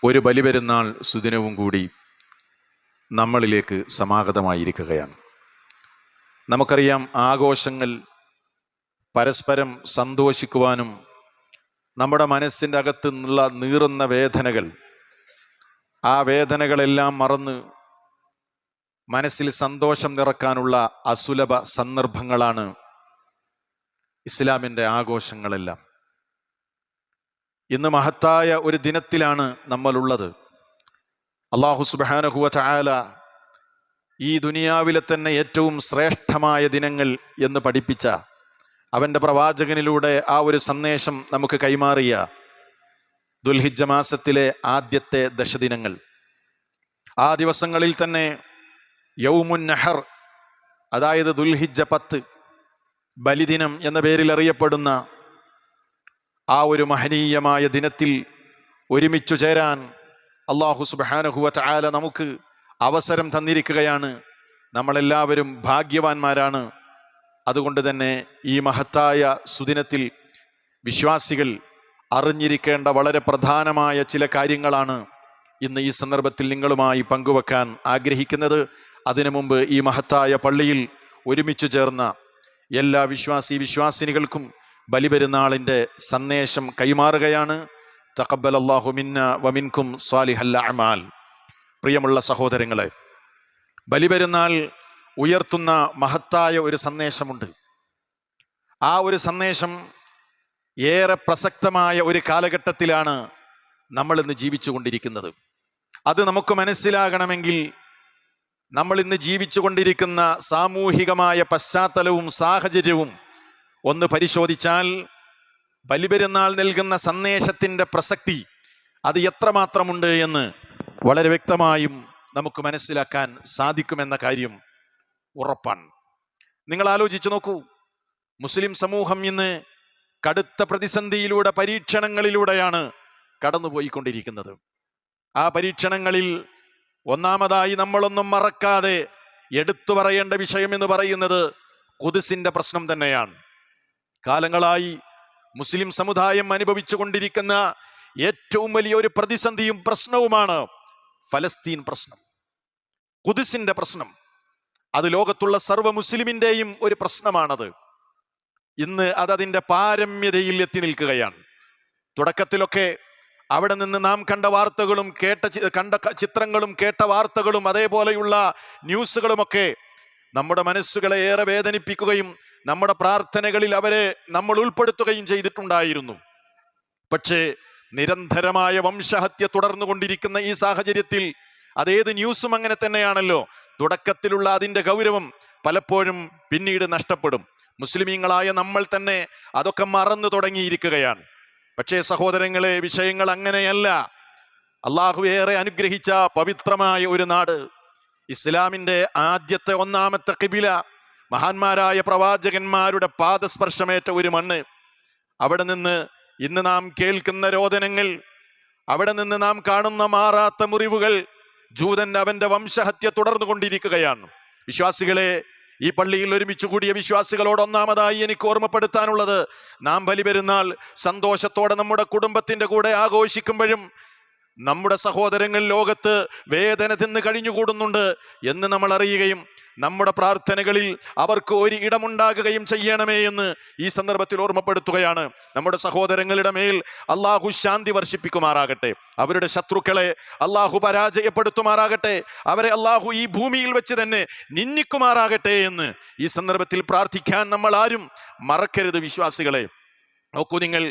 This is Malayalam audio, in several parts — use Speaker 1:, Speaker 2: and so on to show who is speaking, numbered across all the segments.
Speaker 1: ഒരു ബലിപെരുന്നാൾ സുദിനവും കൂടി നമ്മളിലേക്ക് സമാഗതമായിരിക്കുകയാണ്. നമുക്കറിയാം, ആഘോഷങ്ങൾ പരസ്പരം സന്തോഷിക്കുവാനും നമ്മുടെ മനസ്സിൻ്റെ അകത്ത് നിന്നുള്ള നീറുന്ന വേദനകൾ, ആ വേദനകളെല്ലാം മറന്ന് മനസ്സിൽ സന്തോഷം നിറക്കാനുള്ള അസുലഭ സന്ദർഭങ്ങളാണ് ഇസ്ലാമിൻ്റെ ആഘോഷങ്ങളെല്ലാം. ഇന്ന് മഹത്തായ ഒരു ദിനത്തിലാണ് നമ്മളുള്ളത്. അല്ലാഹു സുബ്ഹാനഹു വ തആല ഈ ദുനിയാവിലെ തന്നെ ഏറ്റവും ശ്രേഷ്ഠമായ ദിനങ്ങൾ എന്ന് പഠിപ്പിച്ച അവൻ്റെ പ്രവാചകനിലൂടെ ആ ഒരു സന്ദേശം നമുക്ക് കൈമാറിയ ദുൽഹിജ്ജ മാസത്തിലെ ആദ്യത്തെ ദശദിനങ്ങൾ. ആ ദിവസങ്ങളിൽ തന്നെ യൗമുൻ നഹർ, അതായത് ദുൽഹിജ്ജ 10 ബലിദിനം എന്ന പേരിൽ അറിയപ്പെടുന്ന ആ ഒരു മഹനീയമായ ദിനത്തിൽ ഒരുമിച്ചു ചേരാൻ അല്ലാഹു സുബ്ഹാനഹു വ തആല നമുക്ക് അവസരം തന്നിരിക്കുകയാണ്. നമ്മളെല്ലാവരും ഭാഗ്യവാന്മാരാണ്. അതുകൊണ്ട് തന്നെ ഈ മഹത്തായ സുദിനത്തിൽ വിശ്വാസികൾ അറിഞ്ഞിരിക്കേണ്ട വളരെ പ്രധാനമായ ചില കാര്യങ്ങളാണ് ഇന്ന് ഈ സന്ദർഭത്തിൽ നിങ്ങളുമായി പങ്കുവെക്കാൻ ആഗ്രഹിക്കുന്നത്. അതിനു മുമ്പ് ഈ മഹത്തായ പള്ളിയിൽ ഒരുമിച്ചു ചേർന്ന എല്ലാ വിശ്വാസിനികൾക്കും ബലിപെരുന്നാളിൻ്റെ സന്ദേശം കൈമാറുകയാണ്. തഖബ്ബലല്ലാഹു മിന്ന വമിൻകും സ്വാലിഹൽ അഅമാൽ. പ്രിയമുള്ള സഹോദരങ്ങളെ, ബലിപെരുന്നാൾ ഉയർത്തുന്ന മഹത്തായ ഒരു സന്ദേശമുണ്ട്. ആ ഒരു സന്ദേശം ഏറെ പ്രസക്തമായ ഒരു കാലഘട്ടത്തിലാണ് നമ്മൾ ഇന്ന് ജീവിച്ചു കൊണ്ടിരിക്കുന്നത്. അത് നമുക്ക് മനസ്സിലാകണമെങ്കിൽ നമ്മൾ ഇന്ന് ജീവിച്ചു കൊണ്ടിരിക്കുന്ന സാമൂഹികമായ പശ്ചാത്തലവും സാഹചര്യവും ഒന്ന് പരിശോധിച്ചാൽ ബലിപെരുന്നാൾ നൽകുന്ന സന്ദേശത്തിൻ്റെ പ്രസക്തി അത് എത്രമാത്രമുണ്ട് എന്ന് വളരെ വ്യക്തമായും നമുക്ക് മനസ്സിലാക്കാൻ സാധിക്കുമെന്ന കാര്യം ഉറപ്പാണ്. നിങ്ങൾ ആലോചിച്ചു നോക്കൂ, മുസ്ലിം സമൂഹം ഇന്ന് കടുത്ത പ്രതിസന്ധിയിലൂടെ, പരീക്ഷണങ്ങളിലൂടെയാണ് കടന്നുപോയിക്കൊണ്ടിരിക്കുന്നത്. ആ പരീക്ഷണങ്ങളിൽ ഒന്നാമതായി നമ്മളൊന്നും മറക്കാതെ എടുത്തു പറയേണ്ട വിഷയം എന്ന് പറയുന്നത് ഖുദ്സിന്റെ പ്രശ്നം തന്നെയാണ്. കാലങ്ങളായി മുസ്ലിം സമുദായം അനുഭവിച്ചു കൊണ്ടിരിക്കുന്ന ഏറ്റവും വലിയ ഒരു പ്രതിസന്ധിയും പ്രശ്നവുമാണ് ഫലസ്തീൻ പ്രശ്നം, ഖുദ്സിന്റെ പ്രശ്നം. അത് ലോകത്തുള്ള സർവ്വ മുസ്ലിമിന്റെയും ഒരു പ്രശ്നമാണത്. ഇന്ന് അതിന്റെ പാരമ്യതയിൽ എത്തി നിൽക്കുകയാണ്. തുടക്കത്തിലൊക്കെ അവിടെ നിന്ന് നാം കണ്ട വാർത്തകളും കണ്ട ചിത്രങ്ങളും കേട്ട വാർത്തകളും അതേപോലെയുള്ള ന്യൂസുകളുമൊക്കെ നമ്മുടെ മനസ്സുകളെ ഏറെ വേദനിപ്പിക്കുകയും നമ്മുടെ പ്രാർത്ഥനകളിൽ അവരെ നമ്മൾ ഉൾപ്പെടുത്തുകയും ചെയ്തിട്ടുണ്ടായിരുന്നു. പക്ഷേ നിരന്തരമായ വംശഹത്യ തുടർന്നു കൊണ്ടിരിക്കുന്ന ഈ സാഹചര്യത്തിൽ അതേത് ന്യൂസും അങ്ങനെ തന്നെയാണല്ലോ, തുടക്കത്തിലുള്ള അതിൻ്റെ ഗൗരവം പലപ്പോഴും പിന്നീട് നഷ്ടപ്പെടും. മുസ്ലിമീങ്ങളായ നമ്മൾ തന്നെ അതൊക്കെ മറന്നു തുടങ്ങിയിരിക്കുകയാണ്. പക്ഷേ സഹോദരങ്ങളെ, വിഷയങ്ങൾ അങ്ങനെയല്ല. അള്ളാഹു ഏറെ അനുഗ്രഹിച്ച പവിത്രമായ ഒരു നാട്, ഇസ്ലാമിൻ്റെ ആദ്യത്തെ ഒന്നാമത്തെ ഖിബില, മഹാന്മാരായ പ്രവാചകന്മാരുടെ പാദസ്പർശമേറ്റ ഒരു മണ്ണ്. അവിടെ നിന്ന് ഇന്ന് നാം കേൾക്കുന്ന രോദനങ്ങൾ, അവിടെ നിന്ന് നാം കാണുന്ന മാറാത്ത മുറിവുകൾ, ജൂതൻ അവന്റെ വംശഹത്യ തുടർന്നു കൊണ്ടിരിക്കുകയാണ്. വിശ്വാസികളെ, ഈ പള്ളിയിൽ ഒരുമിച്ച് കൂടിയ വിശ്വാസികളോട് ഒന്നാമതായി എനിക്ക് ഓർമ്മപ്പെടുത്താനുള്ളത്, നാം ബലിപെരുന്നാൾ സന്തോഷത്തോടെ നമ്മുടെ കുടുംബത്തിന്റെ കൂടെ ആഘോഷിക്കുമ്പോഴും നമ്മുടെ സഹോദരങ്ങൾ ലോകത്ത് വേദന തിന്ന് കഴിഞ്ഞുകൂടുന്നുണ്ട് എന്ന് നമ്മൾ അറിയുകയും നമ്മുടെ പ്രാർത്ഥനകളിൽ അവർക്ക് ഒരു ഇടമുണ്ടാകുകയും ചെയ്യണമേ എന്ന് ഈ സന്ദർഭത്തിൽ ഓർമ്മപ്പെടുത്തുകയാണ്. നമ്മുടെ സഹോദരങ്ങളുടെ മേൽ അള്ളാഹു ശാന്തി വർഷിപ്പിക്കുമാറാകട്ടെ, അവരുടെ ശത്രുക്കളെ അള്ളാഹു പരാജയപ്പെടുത്തുമാറാകട്ടെ, അവരെ അള്ളാഹു ഈ ഭൂമിയിൽ വെച്ച് തന്നെ നിന്ദിക്കുമാറാകട്ടെ എന്ന് ഈ സന്ദർഭത്തിൽ പ്രാർത്ഥിക്കാൻ നമ്മൾ ആരും മറക്കരുത്. വിശ്വാസികളെ, നോക്കൂ നിങ്ങൾ,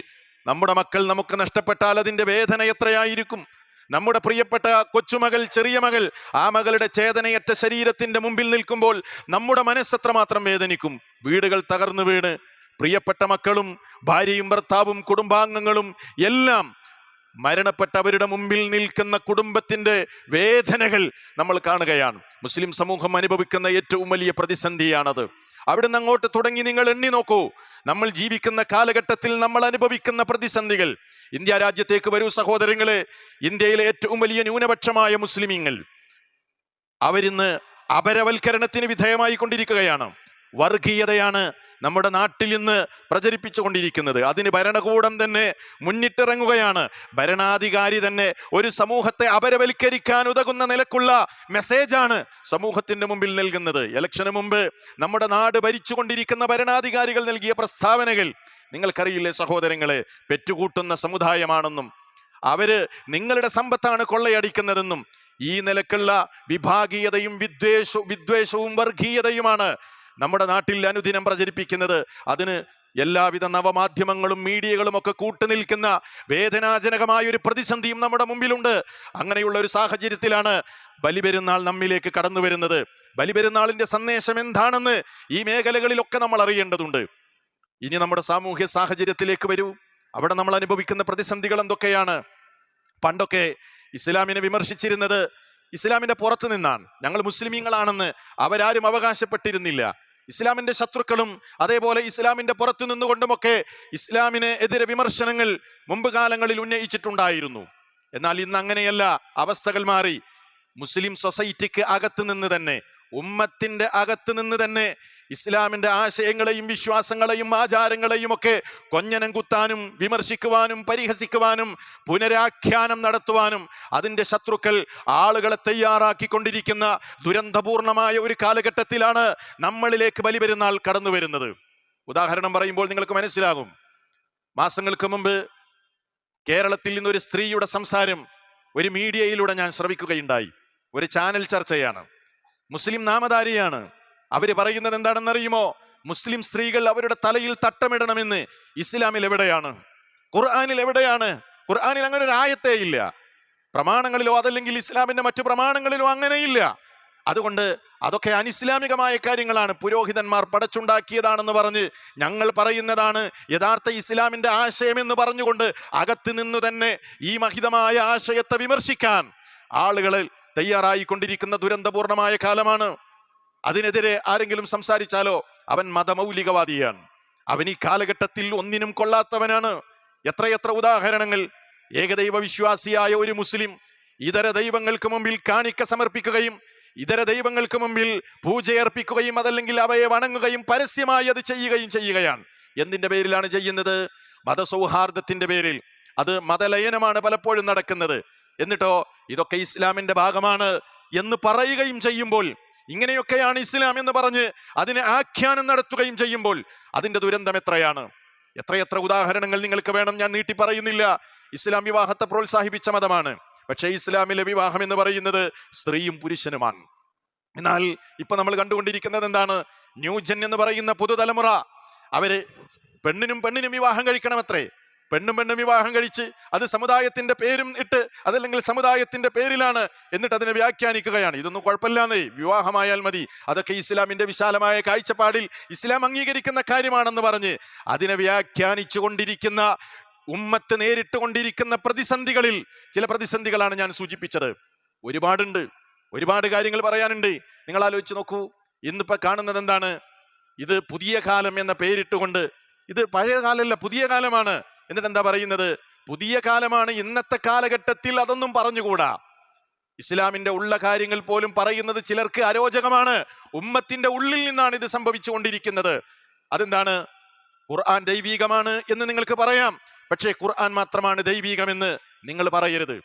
Speaker 1: നമ്മുടെ മക്കൾ നമുക്ക് നഷ്ടപ്പെട്ടാൽ അതിൻ്റെ വേദന എത്രയായിരിക്കും. നമ്മുടെ പ്രിയപ്പെട്ട കൊച്ചുമകൾ, ചെറിയ മകൾ, ആ മകളുടെ ചേതനയറ്റ ശരീരത്തിന്റെ മുമ്പിൽ നിൽക്കുമ്പോൾ നമ്മുടെ മനസ്സെത്രമാത്രം വേദനിക്കും. വീടുകൾ തകർന്നു വീണ് പ്രിയപ്പെട്ട മക്കളും ഭാര്യയും ഭർത്താവും കുടുംബാംഗങ്ങളും എല്ലാം മരണപ്പെട്ടവരുടെ മുമ്പിൽ നിൽക്കുന്ന കുടുംബത്തിന്റെ വേദനകൾ നമ്മൾ കാണുകയാണ്. മുസ്ലിം സമൂഹം അനുഭവിക്കുന്ന ഏറ്റവും വലിയ പ്രതിസന്ധിയാണത്. അവിടുന്ന് അങ്ങോട്ട് തുടങ്ങി നിങ്ങൾ എണ്ണി നോക്കൂ, നമ്മൾ ജീവിക്കുന്ന കാലഘട്ടത്തിൽ നമ്മൾ അനുഭവിക്കുന്ന പ്രതിസന്ധികൾ. ഇന്ത്യ രാജ്യത്തേക്ക് വരൂ സഹോദരങ്ങളെ. ഇന്ത്യയിലെ ഏറ്റവും വലിയ ന്യൂനപക്ഷമായ മുസ്ലിമീങ്ങൾ അവരിന്ന് അപരവൽക്കരണത്തിന് വിധേയമായി കൊണ്ടിരിക്കുകയാണ്. വർഗീയതയാണ് നമ്മുടെ നാട്ടിൽ ഇന്ന് പ്രചരിപ്പിച്ചുകൊണ്ടിരിക്കുന്നത്. അതിന് ഭരണകൂടം തന്നെ മുന്നിട്ടിറങ്ങുകയാണ്. ഭരണാധികാരി തന്നെ ഒരു സമൂഹത്തെ അപരവൽക്കരിക്കാൻ ഉതകുന്ന നിലക്കുള്ള മെസ്സേജാണ് സമൂഹത്തിന്റെ മുമ്പിൽ നൽകുന്നത്. ഇലക്ഷന് മുമ്പ് നമ്മുടെ നാട് ഭരിച്ചുകൊണ്ടിരിക്കുന്ന ഭരണാധികാരികൾ നൽകിയ പ്രസ്താവനകൾ നിങ്ങൾക്കറിയില്ലേ സഹോദരങ്ങളെ? പെറ്റുകൂട്ടുന്ന സമുദായമാണെന്നും അവര് നിങ്ങളുടെ സമ്പത്താണ് കൊള്ളയടിക്കുന്നതെന്നും ഈ നിലക്കുള്ള വിഭാഗീയതയും വിദ്വേഷവും വർഗീയതയുമാണ് നമ്മുടെ നാട്ടിൽ അനുദിനം പ്രചരിപ്പിക്കുന്നത്. അതിന് എല്ലാവിധ നവമാധ്യമങ്ങളും മീഡിയകളും ഒക്കെ കൂട്ടുനിൽക്കുന്ന വേദനാജനകമായ ഒരു പ്രതിസന്ധിയും നമ്മുടെ മുമ്പിലുണ്ട്. അങ്ങനെയുള്ള ഒരു സാഹചര്യത്തിലാണ് ബലിപെരുന്നാൾ നമ്മിലേക്ക് കടന്നു വരുന്നത്. ബലിപെരുന്നാളിന്റെ സന്ദേശം എന്താണെന്ന് ഈ മേഖലകളിലൊക്കെ നമ്മൾ അറിയേണ്ടതുണ്ട്. ഇനി നമ്മുടെ സാമൂഹ്യ സാഹചര്യത്തിലേക്ക് വരൂ. അവിടെ നമ്മൾ അനുഭവിക്കുന്ന പ്രതിസന്ധികൾ എന്തൊക്കെയാണ്? പണ്ടൊക്കെ ഇസ്ലാമിനെ വിമർശിച്ചിരുന്നത് ഇസ്ലാമിന്റെ പുറത്തു നിന്നാണ്. ഞങ്ങൾ മുസ്ലിമീങ്ങളാണെന്ന് അവരാരും അവകാശപ്പെട്ടിരുന്നില്ല. ഇസ്ലാമിന്റെ ശത്രുക്കളും അതേപോലെ ഇസ്ലാമിന്റെ പുറത്തു നിന്നുകൊണ്ടുമൊക്കെ ഇസ്ലാമിന് എതിരെ വിമർശനങ്ങൾ മുമ്പ് കാലങ്ങളിൽ ഉന്നയിച്ചിട്ടുണ്ടായിരുന്നു. എന്നാൽ ഇന്ന് അങ്ങനെയല്ല, അവസ്ഥകൾ മാറി. മുസ്ലിം സൊസൈറ്റിക്ക് അകത്ത് നിന്ന് തന്നെ, ഉമ്മത്തിന്റെ അകത്ത് നിന്ന് തന്നെ ഇസ്ലാമിന്റെ ആശയങ്ങളെയും വിശ്വാസങ്ങളെയും ആചാരങ്ങളെയും ഒക്കെ കൊഞ്ഞനം കുത്താനും വിമർശിക്കുവാനും പരിഹസിക്കുവാനും പുനരാഖ്യാനം നടത്തുവാനും അതിൻ്റെ ശത്രുക്കൾ ആളുകളെ തയ്യാറാക്കിക്കൊണ്ടിരിക്കുന്ന ദുരന്തപൂർണമായ ഒരു കാലഘട്ടത്തിലാണ് നമ്മളിലേക്ക് ബലിപെരുന്നാൾ കടന്നു വരുന്നത്. ഉദാഹരണം പറയുമ്പോൾ നിങ്ങൾക്ക് മനസ്സിലാകും. മാസങ്ങൾക്ക് മുമ്പ് കേരളത്തിൽ നിന്നൊരു സ്ത്രീയുടെ സംസാരം ഒരു മീഡിയയിലൂടെ ഞാൻ ശ്രവിക്കുകയുണ്ടായി. ഒരു ചാനൽ ചർച്ചയാണ്. മുസ്ലിം നാമധാരിയാണ്. അവര് പറയുന്നത് എന്താണെന്നറിയുമോ? മുസ്ലിം സ്ത്രീകൾ അവരുടെ തലയിൽ തട്ടമിടണമെന്ന് ഇസ്ലാമിൽ എവിടെയാണ്? ഖുർആനിൽ എവിടെയാണ്? ഖുർആനിൽ അങ്ങനെ ഒരു ആയത്തേ ഇല്ല. പ്രമാണങ്ങളിലോ അതല്ലെങ്കിൽ ഇസ്ലാമിന്റെ മറ്റു പ്രമാണങ്ങളിലോ അങ്ങനെയില്ല. അതുകൊണ്ട് അതൊക്കെ അനിസ്ലാമികമായ കാര്യങ്ങളാണ്, പുരോഹിതന്മാർ പടച്ചുണ്ടാക്കിയതാണെന്ന് പറഞ്ഞ് ഞങ്ങൾ പറയുന്നതാണ് യഥാർത്ഥ ഇസ്ലാമിന്റെ ആശയം എന്ന് പറഞ്ഞുകൊണ്ട് അകത്ത് നിന്ന് തന്നെ ഈ മഹിതമായ ആശയത്തെ വിമർശിക്കാൻ ആളുകൾ തയ്യാറായിക്കൊണ്ടിരിക്കുന്ന ദുരന്തപൂർണമായ കാലമാണ്. അതിനെതിരെ ആരെങ്കിലും സംസാരിച്ചാലോ അവൻ മതമൗലികവാദിയാണ്, അവൻ ഈ കാലഘട്ടത്തിൽ ഒന്നിനും കൊള്ളാത്തവനാണ്. എത്രയെത്ര ഉദാഹരണങ്ങൾ! ഏകദൈവ വിശ്വാസിയായ ഒരു മുസ്ലിം ഇതര ദൈവങ്ങൾക്ക് മുമ്പിൽ കാണിക്ക സമർപ്പിക്കുകയും ഇതര ദൈവങ്ങൾക്ക് മുമ്പിൽ പൂജയർപ്പിക്കുകയും അതല്ലെങ്കിൽ അവയെ വണങ്ങുകയും പരസ്യമായി അത് ചെയ്യുകയാണ്. എന്തിന്റെ പേരിലാണ് ചെയ്യുന്നത്? മതസൗഹാർദ്ദത്തിന്റെ പേരിൽ. അത് മതലയനമാണ് പലപ്പോഴും നടക്കുന്നത്. എന്നിട്ടോ ഇതൊക്കെ ഇസ്ലാമിന്റെ ഭാഗമാണ് എന്ന് പറയുകയും ചെയ്യുമ്പോൾ, ഇങ്ങനെയൊക്കെയാണ് ഇസ്ലാം എന്ന് പറഞ്ഞ് അതിനെ ആഖ്യാനം നടത്തുകയും ചെയ്യുമ്പോൾ അതിന്റെ ദുരന്തം എത്രയാണ്! എത്രയെത്ര ഉദാഹരണങ്ങൾ നിങ്ങൾക്ക് വേണം, ഞാൻ നീട്ടി പറയുന്നില്ല. ഇസ്ലാം വിവാഹത്തെ പ്രോത്സാഹിപ്പിച്ച മതമാണ്. പക്ഷേ ഇസ്ലാമിലെ വിവാഹം എന്ന് പറയുന്നത് സ്ത്രീയും പുരുഷനുമാണ്. എന്നാൽ ഇപ്പൊ നമ്മൾ കണ്ടുകൊണ്ടിരിക്കുന്നത് എന്താണ്? ന്യൂജൻ എന്ന് പറയുന്ന പുതുതലമുറ, അവര് പെണ്ണിനും വിവാഹം കഴിക്കണമത്രേ. പെണ്ണും വിവാഹം കഴിച്ച് അത് സമുദായത്തിന്റെ പേരും ഇട്ട് അതല്ലെങ്കിൽ സമുദായത്തിന്റെ പേരിലാണ്, എന്നിട്ട് അതിനെ വ്യാഖ്യാനിക്കുകയാണ്. ഇതൊന്നും കുഴപ്പമില്ലാന്നേ, വിവാഹമായാൽ മതി, അതൊക്കെ ഇസ്ലാമിന്റെ വിശാലമായ കാഴ്ചപ്പാടിൽ ഇസ്ലാം അംഗീകരിക്കുന്ന കാര്യമാണെന്ന് പറഞ്ഞ് അതിനെ വ്യാഖ്യാനിച്ചു കൊണ്ടിരിക്കുന്ന ഉമ്മത്ത് നേരിട്ട് കൊണ്ടിരിക്കുന്ന പ്രതിസന്ധികളിൽ ചില പ്രതിസന്ധികളാണ് ഞാൻ സൂചിപ്പിച്ചത്. ഒരുപാടുണ്ട്, ഒരുപാട് കാര്യങ്ങൾ പറയാനുണ്ട്. നിങ്ങൾ ആലോചിച്ച് നോക്കൂ. ഇന്നിപ്പോ കാണുന്നത് എന്താണ്? ഇത് പുതിയ കാലം എന്ന പേരിട്ടുകൊണ്ട്, ഇത് പഴയ കാലമല്ല, പുതിയ കാലമാണ്. എന്നിട്ട് എന്താ പറയുന്നത്? പുതിയ കാലമാണ്. ഇന്നത്തെ കാലഘട്ടത്തിൽ അതൊന്നും പറഞ്ഞുകൂടാ. ഇസ്ലാമിന്റെ ഉള്ള കാര്യങ്ങൾ പോലും പറയുന്നത് ചിലർക്ക് അരോചകമാണ്. ഉമ്മത്തിന്റെ ഉള്ളിൽ നിന്നാണ് ഇത് സംഭവിച്ചു കൊണ്ടിരിക്കുന്നത്. അതെന്താണ്? ഖുർആൻ ദൈവീകമാണ് എന്ന് നിങ്ങൾക്ക് പറയാം, പക്ഷേ ഖുർആൻ മാത്രമാണ് ദൈവീകമെന്ന് നിങ്ങൾ പറയരുത്.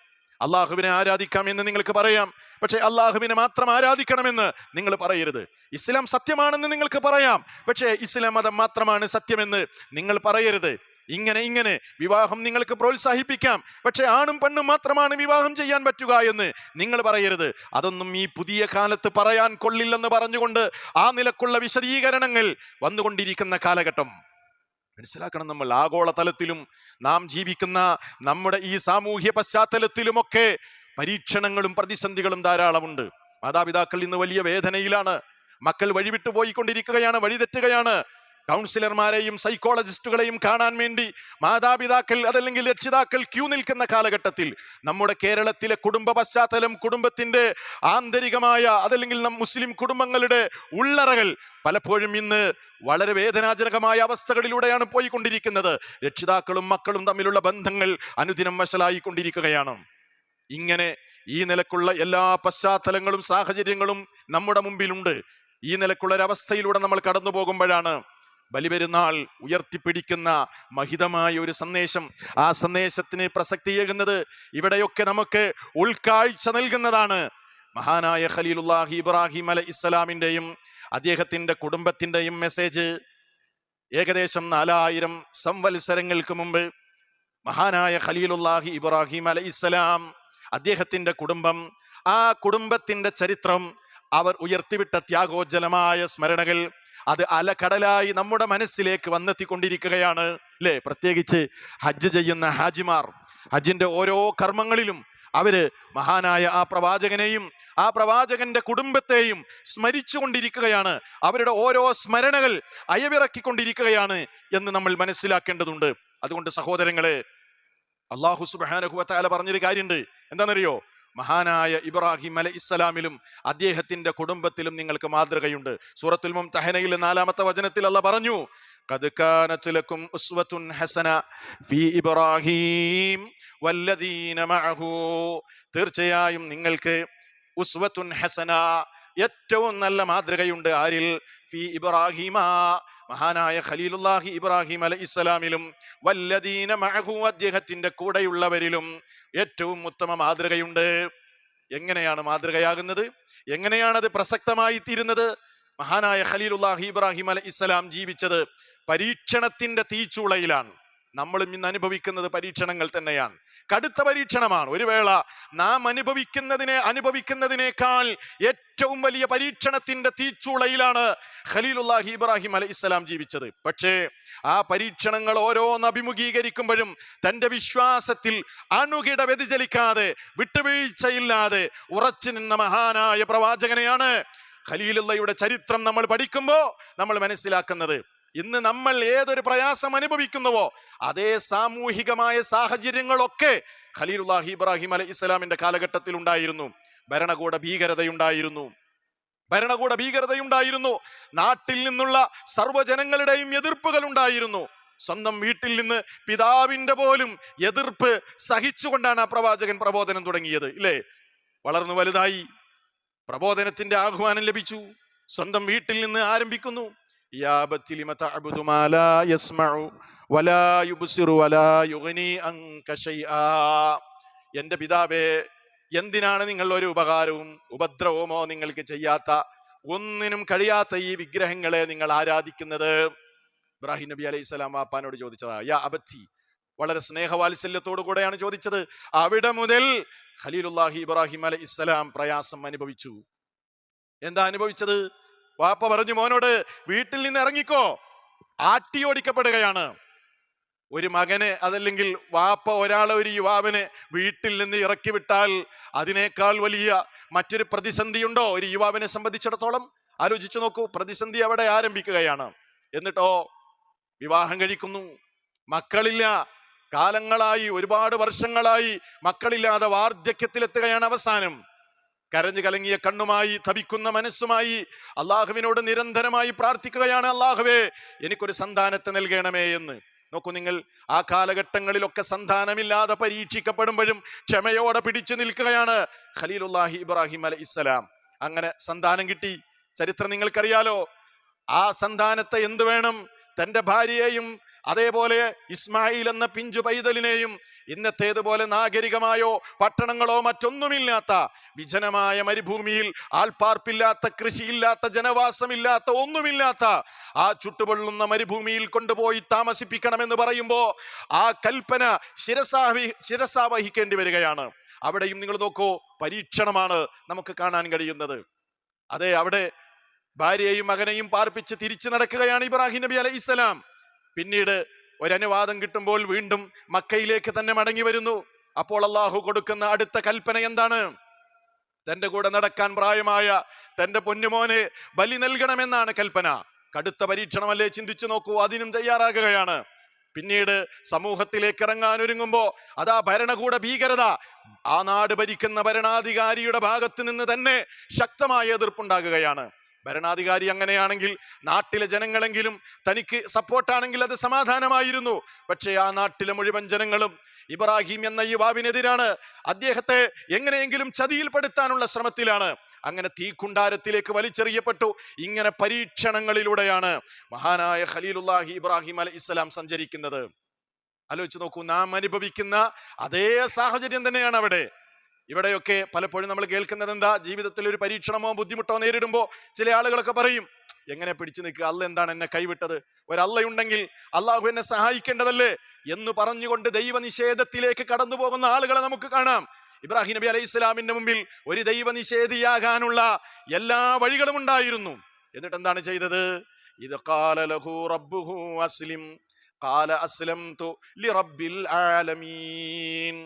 Speaker 1: അള്ളാഹുവിനെ ആരാധിക്കാം എന്ന് നിങ്ങൾക്ക് പറയാം, പക്ഷെ അള്ളാഹുവിനെ മാത്രം ആരാധിക്കണമെന്ന് നിങ്ങൾ പറയരുത്. ഇസ്ലാം സത്യമാണെന്ന് നിങ്ങൾക്ക് പറയാം, പക്ഷേ ഇസ്ലാം മതം മാത്രമാണ് സത്യമെന്ന് നിങ്ങൾ പറയരുത്. ഇങ്ങനെ വിവാഹം നിങ്ങൾക്ക് പ്രോത്സാഹിപ്പിക്കാം, പക്ഷെ ആണും പെണ്ണും മാത്രമാണ് വിവാഹം ചെയ്യാൻ പറ്റുക എന്ന് നിങ്ങൾ പറയരുത്. അതൊന്നും ഈ പുതിയ കാലത്ത് പറയാൻ കൊള്ളില്ലെന്ന് പറഞ്ഞുകൊണ്ട് ആ നിലക്കുള്ള വിശദീകരണങ്ങൾ വന്നുകൊണ്ടിരിക്കുന്ന കാലഘട്ടം മനസ്സിലാക്കണം. നമ്മൾ ആഗോളതലത്തിലും നാം ജീവിക്കുന്ന നമ്മുടെ ഈ സാമൂഹ്യ പശ്ചാത്തലത്തിലുമൊക്കെ പരീക്ഷണങ്ങളും പ്രതിസന്ധികളും ധാരാളമുണ്ട്. മാതാപിതാക്കൾ ഇന്ന് വലിയ വേദനയിലാണ്. മക്കൾ വഴിവിട്ടു പോയിക്കൊണ്ടിരിക്കുകയാണ്, വഴിതെറ്റുകയാണ്. കൗൺസിലർമാരെയും സൈക്കോളജിസ്റ്റുകളെയും കാണാൻ വേണ്ടി മാതാപിതാക്കൾ അതല്ലെങ്കിൽ രക്ഷിതാക്കൾ ക്യൂ നിൽക്കുന്ന കാലഘട്ടത്തിൽ നമ്മുടെ കേരളത്തിലെ കുടുംബ പശ്ചാത്തലം, കുടുംബത്തിന്റെ ആന്തരികമായ അതല്ലെങ്കിൽ മുസ്ലിം കുടുംബങ്ങളുടെ ഉള്ളറകൾ പലപ്പോഴും ഇന്ന് വളരെ വേദനാജനകമായ അവസ്ഥകളിലൂടെയാണ് പോയിക്കൊണ്ടിരിക്കുന്നത്. രക്ഷിതാക്കളും മക്കളും തമ്മിലുള്ള ബന്ധങ്ങൾ അനുദിനം വഷളായിക്കൊണ്ടിരിക്കുകയാണ്. ഇങ്ങനെ ഈ നിലക്കുള്ള എല്ലാ പശ്ചാത്തലങ്ങളും സാഹചര്യങ്ങളും നമ്മുടെ മുമ്പിലുണ്ട്. ഈ നിലക്കുള്ള ഒരവസ്ഥയിലൂടെ നമ്മൾ കടന്നു പോകുമ്പോഴാണ് ബലിപെരുന്നാൾ ഉയർത്തിപ്പിടിക്കുന്ന മഹിതമായ ഒരു സന്ദേശം, ആ സന്ദേശത്തിന് പ്രസക്തിയേകുന്നത് ഇവിടെയൊക്കെ നമുക്ക് ഉൾക്കാഴ്ച നൽകുന്നതാണ്. മഹാനായ ഖലീലുല്ലാഹി ഇബ്രാഹിം അലൈഹിസ്സലാമിന്റെയും അദ്ദേഹത്തിന്റെ കുടുംബത്തിന്റെയും മെസ്സേജ്. ഏകദേശം 4000 സംവത്സരങ്ങൾക്ക് മുമ്പ് മഹാനായ ഖലീലുല്ലാഹി ഇബ്രാഹിം അലൈഹിസ്സലാം, അദ്ദേഹത്തിന്റെ കുടുംബം, ആ കുടുംബത്തിന്റെ ചരിത്രം, അവർ ഉയർത്തിവിട്ട ത്യാഗോജ്ജലമായ സ്മരണകൾ, അത് അലകടലായി നമ്മുടെ മനസ്സിലേക്ക് വന്നെത്തിക്കൊണ്ടിരിക്കുകയാണ് അല്ലേ? പ്രത്യേകിച്ച് ഹജ്ജ് ചെയ്യുന്ന ഹാജിമാർ ഹജ്ജിന്റെ ഓരോ കർമ്മങ്ങളിലും അവര് മഹാനായ ആ പ്രവാചകനെയും ആ പ്രവാചകന്റെ കുടുംബത്തെയും സ്മരിച്ചു കൊണ്ടിരിക്കുകയാണ്. അവരുടെ ഓരോ സ്മരണകൾ അയവിറക്കിക്കൊണ്ടിരിക്കുകയാണ് എന്ന് നമ്മൾ മനസ്സിലാക്കേണ്ടതുണ്ട്. അതുകൊണ്ട് സഹോദരങ്ങളെ, അല്ലാഹു സുബ്ഹാനഹു വ തആല പറഞ്ഞൊരു കാര്യമുണ്ട്. എന്താണെന്നറിയോ? മഹാനായ ഇബ്രാഹിം അലൈഹിസ്സലാമിലും അദ്ദേഹത്തിന്റെ കുടുംബത്തിലും നിങ്ങൾക്ക് മാതൃകയുണ്ട്. സൂറത്തുൽ മുംതഹനയിൽ 4-ാമത്തെ വചനത്തിൽ അല്ലാഹ് പറഞ്ഞു, ഖദ് കാനത് ലക്കും ഉസ്വത്തുൻ ഹസന ഫീ ഇബ്രാഹിം വല്ലദീന മഅഹു. തീർച്ചയായും നിങ്ങൾക്ക് ഉസ്വത്തുൻ ഹസന, ഏറ്റവും നല്ല മാതൃകയുണ്ട്. ആരിൽ? ഫീ ഇബ്രാഹിമ, മഹാനായ ഖലീലുല്ലാഹി ഇബ്രാഹിം അലൈഹിസ്സലാമിലും വല്ലദീന മഅഹു, അദ്ദേഹത്തിന്റെ കൂടെയുള്ളവരിലും ഏറ്റവും ഉത്തമ മാതൃകയുണ്ട്. എങ്ങനെയാണ് മാതൃകയാകുന്നത്? എങ്ങനെയാണത് പ്രസക്തമായി തീരുന്നത്? മഹാനായ ഖലീലുല്ലാഹി ഇബ്രാഹിം അലൈഹിസ്സലാം ജീവിച്ചത് പരീക്ഷണത്തിന്റെ തീച്ചൂളയിലാണ്. നമ്മളും ഇന്ന് അനുഭവിക്കുന്നത് പരീക്ഷണങ്ങൾ തന്നെയാണ്. കടുത്ത പരീക്ഷണമാണ്. ഒരു വേള നാം അനുഭവിക്കുന്നതിനേക്കാൾ ഏറ്റവും വലിയ പരീക്ഷണത്തിന്റെ തീച്ചൂളയിലാണ് ഖലീലുല്ലാഹി ഇബ്രാഹിം അലൈഹിസ്സലാം ജീവിച്ചത്. പക്ഷേ ആ പരീക്ഷണങ്ങൾ ഓരോന്ന് അഭിമുഖീകരിക്കുമ്പോഴും തന്റെ വിശ്വാസത്തിൽ അണുകിട വ്യതിചലിക്കാതെ വിട്ടുവീഴ്ചയില്ലാതെ ഉറച്ചു നിന്ന മഹാനായ പ്രവാചകനെയാണ്. ഖലീലുള്ളയുടെ ചരിത്രം നമ്മൾ പഠിക്കുമ്പോൾ നമ്മൾ മനസ്സിലാക്കുന്നത്, ഇന്ന് നമ്മൾ ഏതൊരു പ്രയാസം അനുഭവിക്കുന്നുവോ അതേ സാമൂഹികമായ സാഹചര്യങ്ങളൊക്കെ ഖലീലുല്ലാഹി ഇബ്രാഹിം അലൈഹിസ്സലാമിന്റെ കാലഘട്ടത്തിൽ ഉണ്ടായിരുന്നു. ഭരണകൂട ഭീകരതയുണ്ടായിരുന്നു. നാട്ടിൽ നിന്നുള്ള സർവ്വജനങ്ങളുടെയും എതിർപ്പുകൾ ഉണ്ടായിരുന്നു. സ്വന്തം വീട്ടിൽ നിന്ന് പിതാവിന്റെ പോലും എതിർപ്പ് സഹിച്ചുകൊണ്ടാണ് ആ പ്രവാചകൻ പ്രബോധനം തുടങ്ങിയത് ഇല്ലേ? വളർന്നു വലുതായി, പ്രബോധനത്തിന്റെ ആഹ്വാനം ലഭിച്ചു. സ്വന്തം വീട്ടിൽ നിന്ന് ആരംഭിക്കുന്നു. യാ ബത്തി ലിമ തഅബുദു മാ ലാ യസ്മഉ വലാ യുബ്സിറു വലാ യുഗ്നി അൻക ശൈആ. എന്റെ പിതാവേ, എന്തിനാണ് നിങ്ങൾ ഒരു ഉപകാരവും ഉപദ്രവമോ നിങ്ങൾക്ക് ചെയ്യാത്ത, ഒന്നിനും കഴിയാത്ത ഈ വിഗ്രഹങ്ങളെ നിങ്ങൾ ആരാധിക്കുന്നത്? ഇബ്രാഹിം നബി അലൈഹിസ്സലാം വാപ്പാനോട് ചോദിച്ചതാ. യാ അബത്തി, വളരെ സ്നേഹവാത്സല്യത്തോടു കൂടെയാണ് ചോദിച്ചത്. അവിടെ മുതൽ ഖലീലുല്ലാഹി ഇബ്രാഹിം അലൈഹിസ്സലാം പ്രയാസം അനുഭവിച്ചു. എന്താ അനുഭവിച്ചത്? വാപ്പ പറഞ്ഞു മോനോട്, വീട്ടിൽ നിന്ന് ഇറങ്ങിക്കോ. ആട്ടിയോടിക്കപ്പെടുകയാണ്. ഒരു മകന്, അതല്ലെങ്കിൽ വാപ്പ ഒരു യുവാവിനെ വീട്ടിൽ നിന്ന് ഇറക്കി വിട്ടാൽ അതിനേക്കാൾ വലിയ മറ്റൊരു പ്രതിസന്ധി ഉണ്ടോ ഒരു യുവാവിനെ സംബന്ധിച്ചിടത്തോളം? ആലോചിച്ചു നോക്കൂ. പ്രതിസന്ധി അവിടെ ആരംഭിക്കുകയാണ്. എന്നിട്ടോ വിവാഹം കഴിക്കുന്നു, മക്കളില്ല. കാലങ്ങളായി, ഒരുപാട് വർഷങ്ങളായി മക്കളില്ലാതെ വാർദ്ധക്യത്തിലെത്തുകയാണ്. അവസാനം കരഞ്ഞു കലങ്ങിയ കണ്ണുമായി, തപിക്കുന്ന മനസ്സുമായി അള്ളാഹുവിനോട് നിരന്തരമായി പ്രാർത്ഥിക്കുകയാണ്, അള്ളാഹുവേ എനിക്കൊരു സന്താനത്തെ നൽകണമേ എന്ന്. നോക്കൂ നിങ്ങൾ, ആ കാലഘട്ടങ്ങളിലൊക്കെ സന്താനമില്ലാതെ പരീക്ഷിക്കപ്പെടുമ്പോഴും ക്ഷമയോടെ പിടിച്ചു നിൽക്കുകയാണ് ഖലീലുല്ലാഹി ഇബ്രാഹിം അലൈഹിസ്സലാം. അങ്ങനെ സന്താനം കിട്ടി. ചരിത്രം നിങ്ങൾക്കറിയാലോ. ആ സന്താനത്തെ എന്ത് വേണം? തന്റെ ഭാര്യയെയും അതേപോലെ ഇസ്മായിൽ എന്ന പിഞ്ചു പൈതലിനെയും ഇന്നത്തേതുപോലെ നാഗരികമായോ പട്ടണങ്ങളോ മറ്റൊന്നുമില്ലാത്ത വിജനമായ മരുഭൂമിയിൽ ആൾപ്പാർപ്പില്ലാത്ത, കൃഷിയില്ലാത്ത, ജനവാസമില്ലാത്ത, ഒന്നുമില്ലാത്ത ആ ചുട്ടുപൊള്ളുന്ന മരുഭൂമിയിൽ കൊണ്ടുപോയി താമസിപ്പിക്കണമെന്ന് പറയുമ്പോ ആ കൽപ്പന ശിരസാ വഹിക്കേണ്ടി വരികയാണ്. അവിടെയും നിങ്ങൾ നോക്കൂ, പരീക്ഷണമാണ് നമുക്ക് കാണാൻ കഴിയുന്നത്. അതെ, അവിടെ ഭാര്യയെയും മകനെയും പാർപ്പിച്ച് തിരിച്ചു നടക്കുകയാണ് ഇബ്രാഹിം നബി അലൈഹിസ്സലാം. പിന്നീട് ഒരനുവാദം കിട്ടുമ്പോൾ വീണ്ടും മക്കയിലേക്ക് തന്നെ മടങ്ങി വരുന്നു. അപ്പോൾ അള്ളാഹു കൊടുക്കുന്ന അടുത്ത കൽപ്പന എന്താണ്? തന്റെ കൂടെ നടക്കാൻ പ്രായമായ തന്റെ പൊന്നുമോനെ ബലി നൽകണമെന്നാണ് കൽപ്പന. കടുത്ത പരീക്ഷണമല്ലേ? ചിന്തിച്ചു നോക്കൂ. അതിനും തയ്യാറാകുകയാണ്. പിന്നീട് സമൂഹത്തിലേക്ക് ഇറങ്ങാൻ ഒരുങ്ങുമ്പോ അതാ ഭരണകൂട ഭീകരത, ആ നാട് ഭരിക്കുന്ന ഭരണാധികാരിയുടെ ഭാഗത്ത് നിന്ന് തന്നെ ശക്തമായ എതിർപ്പുണ്ടാകുകയാണ്. ഭരണാധികാരി അങ്ങനെയാണെങ്കിൽ നാട്ടിലെ ജനങ്ങളെങ്കിലും തനിക്ക് സപ്പോർട്ടാണെങ്കിൽ അത് സമാധാനമായിരുന്നു. പക്ഷേ ആ നാട്ടിലെ മുഴുവൻ ജനങ്ങളും ഇബ്രാഹിം എന്ന യുവാവിനെതിരാണ്. അദ്ദേഹത്തെ എങ്ങനെയെങ്കിലും ചതിയിൽപ്പെടുത്താനുള്ള ശ്രമത്തിലാണ്. അങ്ങനെ തീക്കുണ്ടാരത്തിലേക്ക് വലിച്ചെറിയപ്പെട്ടു. ഇങ്ങനെ പരീക്ഷണങ്ങളിലൂടെയാണ് മഹാനായ ഖലീലുല്ലാഹി ഇബ്രാഹിം അലൈഹിസ്സലാം സഞ്ചരിക്കുന്നത്. ആലോചിച്ച് നോക്കൂ, നാം അനുഭവിക്കുന്ന അതേ സാഹചര്യം തന്നെയാണ് അവിടെ. ഇവിടെയൊക്കെ പലപ്പോഴും നമ്മൾ കേൾക്കുന്നത് എന്താ? ജീവിതത്തിൽ ഒരു പരീക്ഷണമോ ബുദ്ധിമുട്ടോ നേരിടുമ്പോ ചില ആളുകളൊക്കെ പറയും, എങ്ങനെ പിടിച്ചു നിൽക്കുക, അല്ല എന്താണ് എന്നെ കൈവിട്ടത്, ഒരല്ലയുണ്ടെങ്കിൽ അള്ളാഹു എന്നെ സഹായിക്കേണ്ടതല്ലേ എന്ന് പറഞ്ഞുകൊണ്ട് ദൈവനിഷേധത്തിലേക്ക് കടന്നു പോകുന്ന ആളുകളെ നമുക്ക് കാണാം. ഇബ്രാഹിം നബി അലൈഹി ഇസ്ലാമിന്റെ മുമ്പിൽ ഒരു ദൈവനിഷേധിയാകാനുള്ള എല്ലാ വഴികളും ഉണ്ടായിരുന്നു. എന്നിട്ട് എന്താണ് ചെയ്തത്? ഇത് ഖാല ലഹു റബ്ബുഹു അസ്ലിം ഖാല അസ്ലംതു ലിറബ്ബിൽ ആലമീൻ.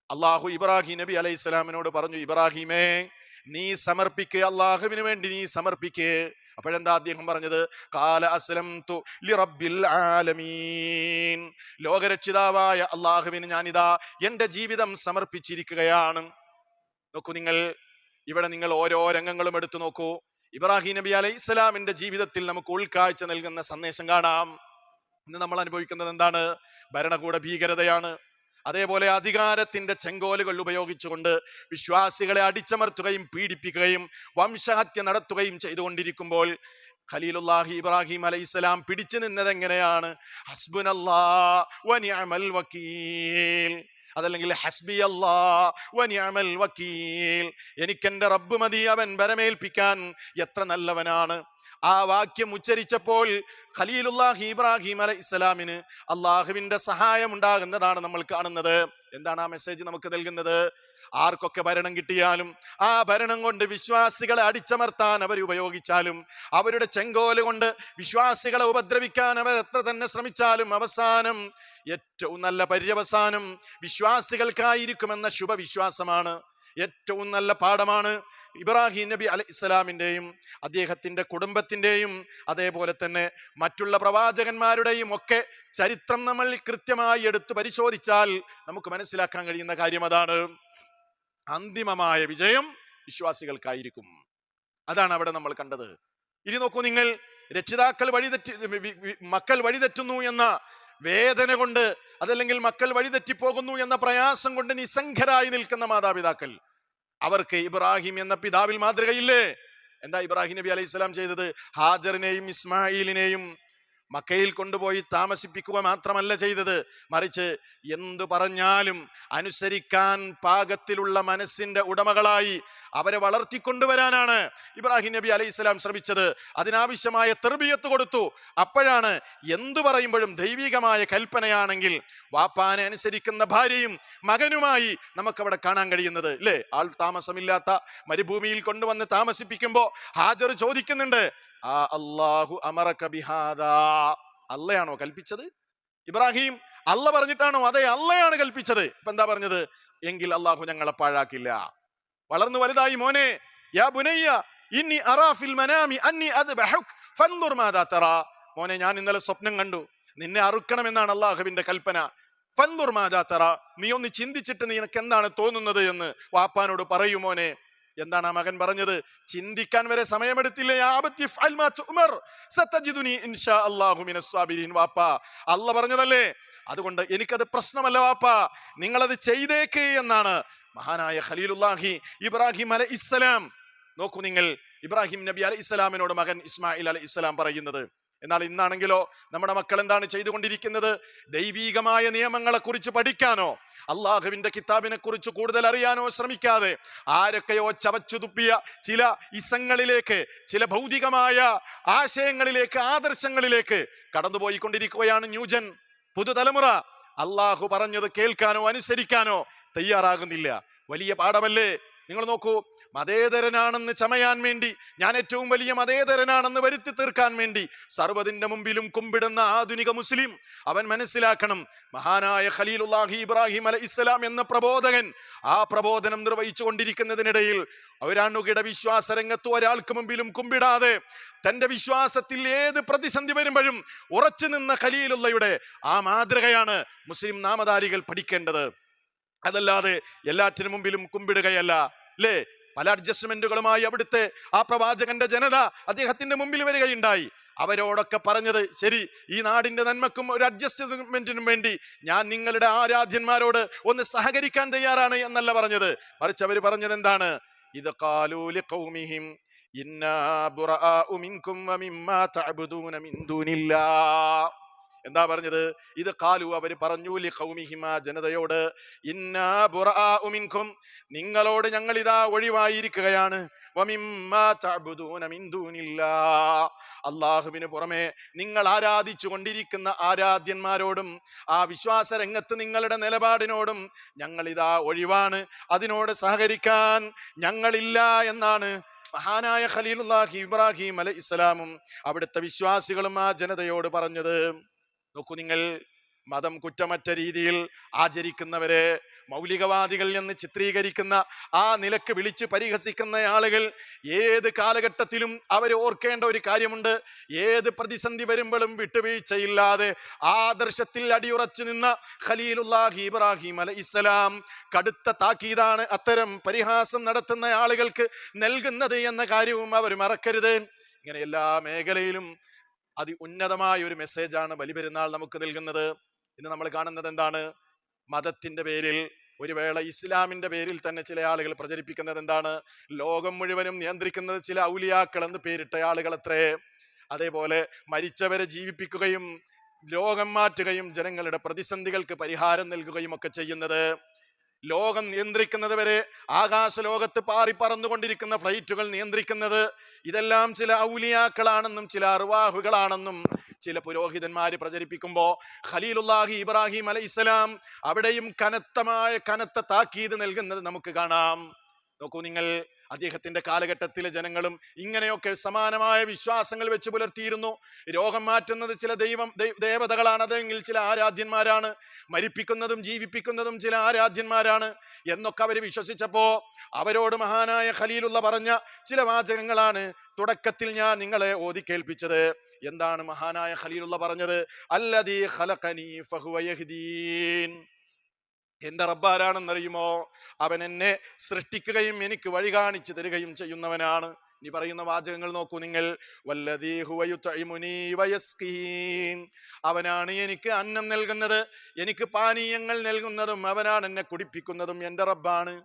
Speaker 1: അള്ളാഹു ഇബ്രാഹിം നബി അലൈഹി ഇസ്ലാമിനോട് പറഞ്ഞു, ഇബ്രാഹിമേ, നീ സമർപ്പിക്കുക, അള്ളാഹുവിന് വേണ്ടി നീ സമർപ്പിക്കേ. അപ്പോഴെന്താ അദ്ദേഹം പറഞ്ഞത്? ഖാല അസ്ലംതു ലിറബ്ബിൽ ആലമീൻ, ലോകരക്ഷിതാവായ അള്ളാഹുവിന് ഞാനിതാ എന്റെ ജീവിതം സമർപ്പിച്ചിരിക്കുകയാണ്. നോക്കൂ നിങ്ങൾ, ഇവിടെ നിങ്ങൾ ഓരോ രംഗങ്ങളും എടുത്തു നോക്കൂ. ഇബ്രാഹിം നബി അലൈഹി ഇസ്ലാമിന്റെ ജീവിതത്തിൽ നമുക്ക് ഉൾക്കാഴ്ച നൽകുന്ന സന്ദേശം കാണാം. ഇന്ന് നമ്മൾ അനുഭവിക്കുന്നത് എന്താണ്? ഭരണകൂട ഭീകരതയാണ്. അതേപോലെ അധികാരത്തിന്റെ ചെങ്കോലുകൾ ഉപയോഗിച്ചുകൊണ്ട് വിശ്വാസികളെ അടിച്ചമർത്തുകയും പീഡിപ്പിക്കുകയും വംശഹത്യ നടത്തുകയും ചെയ്തുകൊണ്ടിരിക്കുമ്പോൾ ഖലീലുല്ലാഹി ഇബ്രാഹിം അലൈഹിസ്സലാം പിടിച്ചു നിന്നത് എങ്ങനെയാണ്? ഹസ്ബുനല്ലാഹ് വ നിഅമൽ വക്കീൽ, അതല്ലെങ്കിൽ ഹസ്ബി അല്ലാഹ് വ നിഅമൽ വക്കീൽ, എനിക്കെന്റെ റബ്ബ് മതി, അവൻ ഭരമേൽപ്പിക്കാൻ എത്ര നല്ലവനാണ്. ആ വാക്യം ഉച്ചരിച്ചപ്പോൾ ഖലീലുല്ലാഹി ഇബ്രാഹിം അലൈഹിസ്സലാമിന് അള്ളാഹുവിന്റെ സഹായം ഉണ്ടാകുന്നതാണ് നമ്മൾ കാണുന്നത്. എന്താണ് ആ മെസ്സേജ് നമുക്ക് നൽകുന്നത്? ആർക്കൊക്കെ ഭരണം കിട്ടിയാലും ആ ഭരണം കൊണ്ട് വിശ്വാസികളെ അടിച്ചമർത്താൻ അവർ ഉപയോഗിച്ചാലും, അവരുടെ ചെങ്കോല് കൊണ്ട് വിശ്വാസികളെ ഉപദ്രവിക്കാൻ അവർ എത്ര തന്നെ ശ്രമിച്ചാലും അവസാനം ഏറ്റവും നല്ല പര്യവസാനം വിശ്വാസികൾക്കായിരിക്കുമെന്ന ശുഭവിശ്വാസമാണ്. ഏറ്റവും നല്ല പാഠമാണ് ഇബ്രാഹിം നബി അലൈഹി ഇസ്ലാമിന്റെയും അദ്ദേഹത്തിന്റെ കുടുംബത്തിന്റെയും അതേപോലെ തന്നെ മറ്റുള്ള പ്രവാചകന്മാരുടെയും ഒക്കെ ചരിത്രം നമ്മൾ കൃത്യമായി എടുത്ത് പരിശോധിച്ചാൽ നമുക്ക് മനസ്സിലാക്കാൻ കഴിയുന്ന കാര്യം അതാണ്. അന്തിമമായ വിജയം വിശ്വാസികൾക്കായിരിക്കും. അതാണ് അവിടെ നമ്മൾ കണ്ടത്. ഇനി നോക്കൂ നിങ്ങൾ, രക്ഷിതാക്കൾ മക്കൾ വഴിതെറ്റുന്നു എന്ന വേദന കൊണ്ട്, അതല്ലെങ്കിൽ മക്കൾ വഴിതെറ്റിപ്പോകുന്നു എന്ന പ്രയാസം കൊണ്ട് നിസ്സംഗരായി നിൽക്കുന്ന മാതാപിതാക്കൾ, അവർക്ക് ഇബ്രാഹിം എന്ന പിതാവിൽ മാതൃകയില്ലേ? എന്താ ഇബ്രാഹിം നബി അലൈഹി സ്വലാം ചെയ്തത്? ഹാജറിനെയും ഇസ്മായിലിനെയും മക്കയിൽ കൊണ്ടുപോയി താമസിപ്പിക്കുക മാത്രമല്ല ചെയ്തത്, മറിച്ച് എന്തു പറഞ്ഞാലും അനുസരിക്കാൻ പാകത്തിലുള്ള മനസ്സിന്റെ ഉടമകളായി അവരെ വളർത്തിക്കൊണ്ടുവരാനാണ് ഇബ്രാഹിം നബി അലൈഹി സ്വലാം ശ്രമിച്ചത്. അതിനാവശ്യമായ തർബിയത്ത് കൊടുത്തു. അപ്പോഴാണ് എന്തു പറയുമ്പോഴും ദൈവികമായ കൽപ്പനയാണെങ്കിൽ വാപ്പാനെ അനുസരിക്കുന്ന ഭാര്യയും മകനുമായി നമുക്കവിടെ കാണാൻ കഴിയുന്നത് അല്ലേ? ആൾ താമസമില്ലാത്ത മരുഭൂമിയിൽ കൊണ്ടുവന്ന് താമസിപ്പിക്കുമ്പോ ഹാജർ ചോദിക്കുന്നുണ്ട്, ആ അല്ലാഹു അമറക ബിഹാദാ, അള്ളയാണോ കൽപ്പിച്ചത്? ഇബ്രാഹിം, അള്ള പറഞ്ഞിട്ടാണോ? അതെ, അള്ളയാണ് കൽപ്പിച്ചത്. ഇപ്പൊ എന്താ പറഞ്ഞത്? എങ്കിൽ അള്ളാഹു ഞങ്ങളെ പാഴാക്കില്ല. വളർന്നു വലുതായി, മോനെ, യാ ബുനയ്യ ഇന്നി അറാ ഫിൽ മനാമി അന്നി അദ്ബഹുക ഫൻദുർ മാദാ തറാ, മോനെ, ഞാൻ ഇന്നലെ സ്വപ്നം കണ്ടു, നിന്നെ അറുക്കണമെന്നാണ് അള്ളാഹുവിന്റെ കൽപ്പന. ഫൻദുർ മാദാ തറാ, നീ ഒന്ന് ചിന്തിച്ചിട്ട് നിനക്ക് എന്താണ് തോന്നുന്നത് എന്ന് വാപ്പാനോട് പറയൂ മോനെ. എന്താണ് ആ മകൻ പറഞ്ഞത്? ചിന്തിക്കാൻ വരെ സമയമെടുത്തില്ല. യാ അബതി ഫഅൽ മാ തുഅ്മർ സതജിദുനി ഇൻഷാ അല്ലാഹു മിനസ് സാബിരീൻ. വാപ്പാ, അല്ല പറഞ്ഞതല്ലേ, അതുകൊണ്ട് എനിക്കത് പ്രശ്നമല്ല വാപ്പാ, നിങ്ങളത് ചെയ്തേക്ക് എന്നാണ് മഹാനായ ഖലീലുല്ലാഹി ഇബ്രാഹിം അലൈഹി ഇസ്ലാം. നോക്കൂ നിങ്ങൾ, ഇബ്രാഹിം നബി അലൈഹി ഇസ്ലാമിനോട് മകൻ ഇസ്മായിൽ അലൈഹി ഇസ്ലാം പറയുന്നത്. എന്നാൽ ഇന്നാണെങ്കിലോ നമ്മുടെ മക്കൾ എന്താണ് ചെയ്തുകൊണ്ടിരിക്കുന്നത്? ദൈവീകമായ നിയമങ്ങളെ കുറിച്ച് പഠിക്കാനോ അള്ളാഹുവിന്റെ കിതാബിനെ കുറിച്ച് കൂടുതൽ അറിയാനോ ശ്രമിക്കാതെ ആരൊക്കെയോ ചവച്ചു തുപ്പിയ ചില ഇസങ്ങളിലേക്ക്, ചില ഭൗതികമായ ആശയങ്ങളിലേക്ക്, ആദർശങ്ങളിലേക്ക് കടന്നുപോയിക്കൊണ്ടിരിക്കുകയാണ് ന്യൂജൻ പുതുതലമുറ. അള്ളാഹു പറഞ്ഞത് കേൾക്കാനോ അനുസരിക്കാനോ തയ്യാറാകുന്നില്ല. വലിയ പാഠമല്ലേ? നിങ്ങൾ നോക്കൂ, മതേതരനാണെന്ന് ചമയാൻ വേണ്ടി, ഞാൻ ഏറ്റവും വലിയ മതേതരനാണെന്ന് വരുത്തി തീർക്കാൻ വേണ്ടി സർവ്വതിന്റെ മുമ്പിലും കുമ്പിടുന്ന ആധുനിക മുസ്ലിം അവൻ മനസ്സിലാക്കണം, മഹാനായ ഖലീലുല്ലാഹി ഇബ്രാഹിം അലൈഹി ഇസ്ലാം എന്ന പ്രബോധകൻ ആ പ്രബോധനം നിർവഹിച്ചു കൊണ്ടിരിക്കുന്നതിനിടയിൽ ഒരാണുകിട വിശ്വാസ രംഗത്ത് ഒരാൾക്ക് മുമ്പിലും കുമ്പിടാതെ തന്റെ വിശ്വാസത്തിൽ ഏത് പ്രതിസന്ധി വരുമ്പോഴും ഉറച്ചു നിന്ന ഖലീലുള്ളയുടെ ആ മാതൃകയാണ് മുസ്ലിം നാമധാരികൾ പഠിക്കേണ്ടത്. അതല്ലാതെ എല്ലാറ്റിനു മുമ്പിലും കുമ്പിടുകയല്ല അല്ലേ? പല അഡ്ജസ്റ്റ്മെന്റുകളുമായി അവിടുത്തെ ആ പ്രവാചകന്റെ ജനത അദ്ദേഹത്തിന്റെ മുമ്പിൽ വരികയുണ്ടായി. അവരോടൊക്കെ പറഞ്ഞത്, ശരി, ഈ നാടിന്റെ നന്മക്കും ഒരു അഡ്ജസ്റ്റ്മെന്റിനും വേണ്ടി ഞാൻ നിങ്ങളുടെ ആരാധ്യന്മാരോട് ഒന്ന് സഹകരിക്കാൻ തയ്യാറാണ് എന്നല്ല പറഞ്ഞത്. മറിച്ച് അവർ പറഞ്ഞത് എന്താണ്? ഇത് ഖാലൂ ലിഖൗമിഹിം ഇന്നാ ബുറാഉ മിൻകും വമിമ്മാ തഅബുദൂന മിൻ ദൂനില്ലാഹ്. എന്താ പറഞ്ഞത്? ഇത് ഖാലു, അവർ പറഞ്ഞു, ലിഖൗമിഹിം, ആ ജനതയോട്, ഇന്നാ ബുറാഉ മിൻകും, നിങ്ങളോട് ഞങ്ങൾ ഇതാ ഒഴിവായിരിക്കുകയാണ്, വമിമ്മാ തഅബുദൂന മിൻ ദൂനില്ലാഹ്, അള്ളാഹുവിന് പുറമെ നിങ്ങൾ ആരാധിച്ചു കൊണ്ടിരിക്കുന്ന ആരാധ്യന്മാരോടും ആ വിശ്വാസ രംഗത്ത് നിങ്ങളുടെ നിലപാടിനോടും ഞങ്ങൾ ഇതാ ഒഴിവാണ്, അതിനോട് സഹകരിക്കാൻ ഞങ്ങളില്ല എന്നാണ് മഹാനായ ഖലീലുല്ലാഹി ഇബ്രാഹിം അലൈഹിസ്സലാമും അവിടുത്തെ വിശ്വാസികളും ആ ജനതയോട് പറഞ്ഞത്. നോക്കൂ നിങ്ങൾ, മതം കുറ്റമറ്റ രീതിയിൽ ആചരിക്കുന്നവരെ മൗലികവാദികൾ എന്ന് ചിത്രീകരിക്കുന്ന ആ നിലക്ക് വിളിച്ച് പരിഹസിക്കുന്ന ആളുകൾ ഏത് കാലഘട്ടത്തിലും അവർ ഓർക്കേണ്ട ഒരു കാര്യമുണ്ട്. ഏത് പ്രതിസന്ധി വരുമ്പോഴും വിട്ടുവീഴ്ചയില്ലാതെ ആദർശത്തിൽ അടിയുറച്ചു നിന്ന ഖലീലുല്ലാഹി ഇബ്രാഹിം അലൈഹിസ്സലാം കടുത്ത താക്കീതാണ് അത്തരം പരിഹാസം നടത്തുന്ന ആളുകൾക്ക് നൽകുന്നത് എന്ന കാര്യവും അവർ മറക്കരുത്. ഇങ്ങനെ എല്ലാ മേഖലയിലും ഉന്നതമായ ഒരു മെസ്സേജാണ് ബലിപെരുന്നാൾ നമുക്ക് നൽകുന്നത്. ഇന്ന് നമ്മൾ കാണുന്നത് എന്താണ്? മതത്തിന്റെ പേരിൽ, ഒരു വേള ഇസ്ലാമിന്റെ പേരിൽ തന്നെ ചില ആളുകൾ പ്രചരിപ്പിക്കുന്നത് എന്താണ്? ലോകം മുഴുവനും നിയന്ത്രിക്കുന്നത് ചില ഔലിയാക്കൾ എന്ന് പേരിട്ട ആളുകൾ അത്രേ. അതേപോലെ മരിച്ചവരെ ജീവിപ്പിക്കുകയും ലോകം മാറ്റുകയും ജനങ്ങളുടെ പ്രതിസന്ധികൾക്ക് പരിഹാരം നൽകുകയും ഒക്കെ ചെയ്യുന്നത്, ലോകം നിയന്ത്രിക്കുന്നത് വരെ ആകാശ ലോകത്ത് പാറി പറന്നുകൊണ്ടിരിക്കുന്ന ഫ്ലൈറ്റുകൾ നിയന്ത്രിക്കുന്നത് ഇതെല്ലാം ചില ഔലിയാക്കളാണെന്നും ചില അർവാഹുകളാണെന്നും ചില പുരോഹിതന്മാര് പ്രചരിപ്പിക്കുമ്പോ ഖലീലുല്ലാഹി ഇബ്രാഹിം അലൈഹിസ്സലാം അവിടെയും കനത്ത താക്കീത് നൽകുന്നത് നമുക്ക് കാണാം. നോക്കൂ നിങ്ങൾ, അദ്ദേഹത്തിന്റെ കാലഘട്ടത്തിലെ ജനങ്ങളും ഇങ്ങനെയൊക്കെ സമാനമായ വിശ്വാസങ്ങൾ വെച്ച് പുലർത്തിയിരുന്നു. രോഗം മാറ്റുന്നത് ചില ദേവതകളാണ്, അതെങ്കിൽ ചില ആരാധ്യന്മാരാണ്, മരിപ്പിക്കുന്നതും ജീവിപ്പിക്കുന്നതും ചില ആരാധ്യന്മാരാണ് എന്നൊക്കെ അവർ വിശ്വസിച്ചപ്പോ അവരോട് മഹാനായ ഖലീലുള്ള പറഞ്ഞ ചില വാചകങ്ങളാണ് തുടക്കത്തിൽ ഞാൻ നിങ്ങളെ ഓതി കേൾപ്പിച്ചത്. എന്താണ് മഹാനായ ഖലീലുള്ള പറഞ്ഞത്? അല്ലദീ ഖലഖനീ ഫഹുവ യഹ്ദീൻ. എന്റെ റബ്ബാരാണെന്നറിയുമോ? അവൻ എന്നെ സൃഷ്ടിക്കുകയും എനിക്ക് വഴി കാണിച്ചു തരികയും ചെയ്യുന്നവനാണ്. ഇനി പറയുന്ന വാചകങ്ങൾ നോക്കൂ നിങ്ങൾ. വല്ലദീ ഹുവ യുത്ഇമുനീ വയസ്കീൻ. അവനാണ് എനിക്ക് അന്നം നൽകുന്നത്, എനിക്ക് പാനീയങ്ങൾ നൽകുന്നതും, അവനാണ് എന്നെ കുടിപ്പിക്കുന്നതും, എന്റെ റബ്ബാണ്.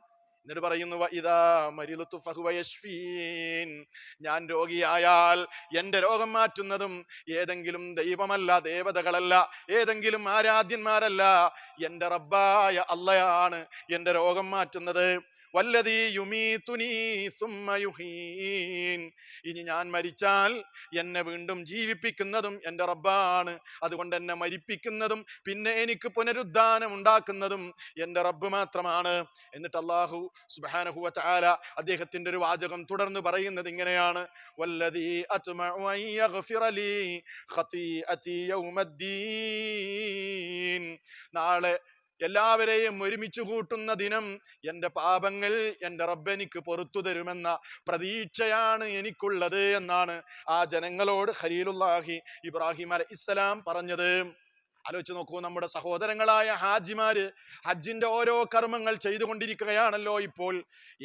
Speaker 1: എന്നിട്ട് പറയുന്നു, ഇദാ മരിദതു ഫഹുവ യശ്ഫീൻ. ഞാൻ രോഗിയായാൽ എന്റെ രോഗം മാറ്റുന്നതും ഏതെങ്കിലും ദൈവമല്ല, ദേവതകളല്ല, ഏതെങ്കിലും ആരാധ്യന്മാരല്ല, എന്റെ റബ്ബായ അള്ളയാണ് എന്റെ രോഗം മാറ്റുന്നത്. വല്ലദീ യുമീതുനീ സുമ്മ യുഹീൻ. ഇനി ഞാൻ മരിച്ചാൽ എന്നെ വീണ്ടും ജീവിപ്പിക്കുന്നതും എന്റെ റബ്ബാണ്. അതുകൊണ്ട് എന്നെ മരിപ്പിക്കുന്നതും പിന്നെ എനിക്ക് പുനരുദ്ധാനം ഉണ്ടാക്കുന്നതും എന്റെ റബ്ബ് മാത്രമാണ്. എന്നിട്ട് അല്ലാഹു സുബ്ഹാനഹു വ തആല അദ്ദേഹത്തിന്റെ ഒരു വാചകം തുടർന്ന് പറയുന്നത് ഇങ്ങനെയാണ്: വല്ലദീ അത്മഉ അൻ യഗ്ഫിറ ലീ ഖതീഅതി യൗമദ്ദീൻ. നാളെ എല്ലാവരെയും ഒരുമിച്ച് കൂട്ടുന്ന ദിനം എന്റെ പാപങ്ങൾ എന്റെ റബ്ബ് എനിക്ക് പൊറത്തു തരുമെന്ന പ്രതീക്ഷയാണ് എനിക്കുള്ളത് എന്നാണ് ആ ജനങ്ങളോട് ഖലീലുല്ലാഹി ഇബ്രാഹിം അലൈഹിസ്സലാം പറഞ്ഞത്. ആലോചിച്ച് നോക്കൂ, നമ്മുടെ സഹോദരങ്ങളായ ഹാജിമാര് ഹജ്ജിന്റെ ഓരോ കർമ്മങ്ങൾ ചെയ്തുകൊണ്ടിരിക്കുകയാണല്ലോ ഇപ്പോൾ.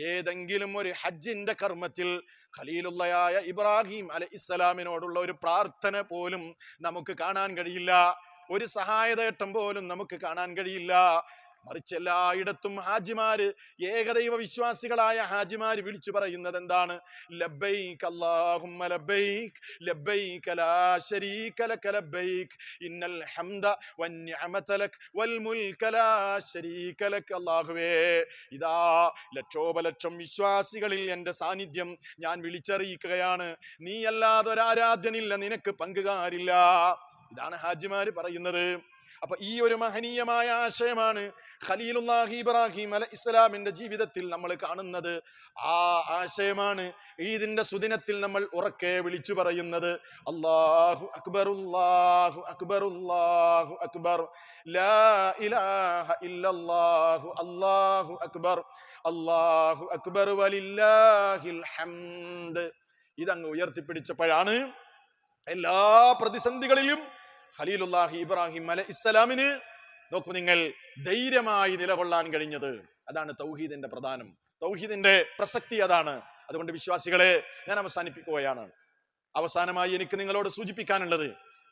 Speaker 1: ഏതെങ്കിലും ഒരു ഹജ്ജിന്റെ കർമ്മത്തിൽ ഖലീലുള്ളയായ ഇബ്രാഹിം അലൈഹിസ്സലാമിനോടുള്ള ഒരു പ്രാർത്ഥന പോലും നമുക്ക് കാണാൻ കഴിയില്ല, ഒരു സഹായതേട്ടം പോലും നമുക്ക് കാണാൻ കഴിയില്ല. മറിച്ച് എല്ലായിടത്തും ഹാജിമാര്, ഏകദൈവ വിശ്വാസികളായ ഹാജിമാര് വിളിച്ചു പറയുന്നത് എന്താണ്? ലബ്ബൈക് അല്ലാഹുമ്മ ലബ്ബൈക് ലബ്ബൈക ലാ ശരീക ലക ലബ്ബൈക് ഇന്നൽ ഹംദ വന്നിഅമത ലക വൽ മുൽക ലാ ശരീക ലക. അല്ലാഹുവേ, ഇതാ ലക്ഷോപലക്ഷം വിശ്വാസികളിൽ എന്റെ സാന്നിധ്യം ഞാൻ വിളിച്ചറിയിക്കുകയാണ്. നീ അല്ലാതെ ഒരാരാധ്യനില്ല, നിനക്ക് പങ്കുകാരില്ല. ഇതാണ് ഹാജിമാര് പറയുന്നത്. അപ്പൊ ഈ ഒരു മഹനീയമായ ആശയമാണ് ഖലീലുല്ലാഹി ഇബ്രാഹിം അലൈഹിസ്സലാമിന്റെ ജീവിതത്തിൽ നമ്മൾ കാണുന്നത്. ആ ആശയമാണ് ഈദിന്റെ സുദിനത്തിൽ നമ്മൾ ഉറക്കെ വിളിച്ചു പറയുന്നത്. അല്ലാഹു അക്ബർ അല്ലാഹു അക്ബർ അല്ലാഹു അക്ബർ ലാ ഇലാഹ ഇല്ലല്ലാഹു അല്ലാഹു അക്ബർ അല്ലാഹു അക്ബർ വലില്ലാഹിൽ ഹംദ്. ഇതങ്ങ് ഉയർത്തിപ്പിടിച്ചപ്പോഴാണ് എല്ലാ പ്രതിസന്ധികളിലും ഖലീലുല്ലാഹി ഇബ്രാഹിം അലൈഹിസ്സലാമിന്, നോക്കൂ നിങ്ങൾ, ധൈര്യമായി നിലകൊള്ളാൻ കഴിഞ്ഞത്. അതാണ് തൗഹീദിന്റെ പ്രധാനം, തൗഹീദിന്റെ പ്രസക്തി അതാണ്. അതുകൊണ്ട് വിശ്വാസികളെ, ഞാൻ അവസാനിപ്പിക്കുകയാണ്. അവസാനമായി എനിക്ക് നിങ്ങളോട് സൂചിപ്പിക്കാനുള്ളത്,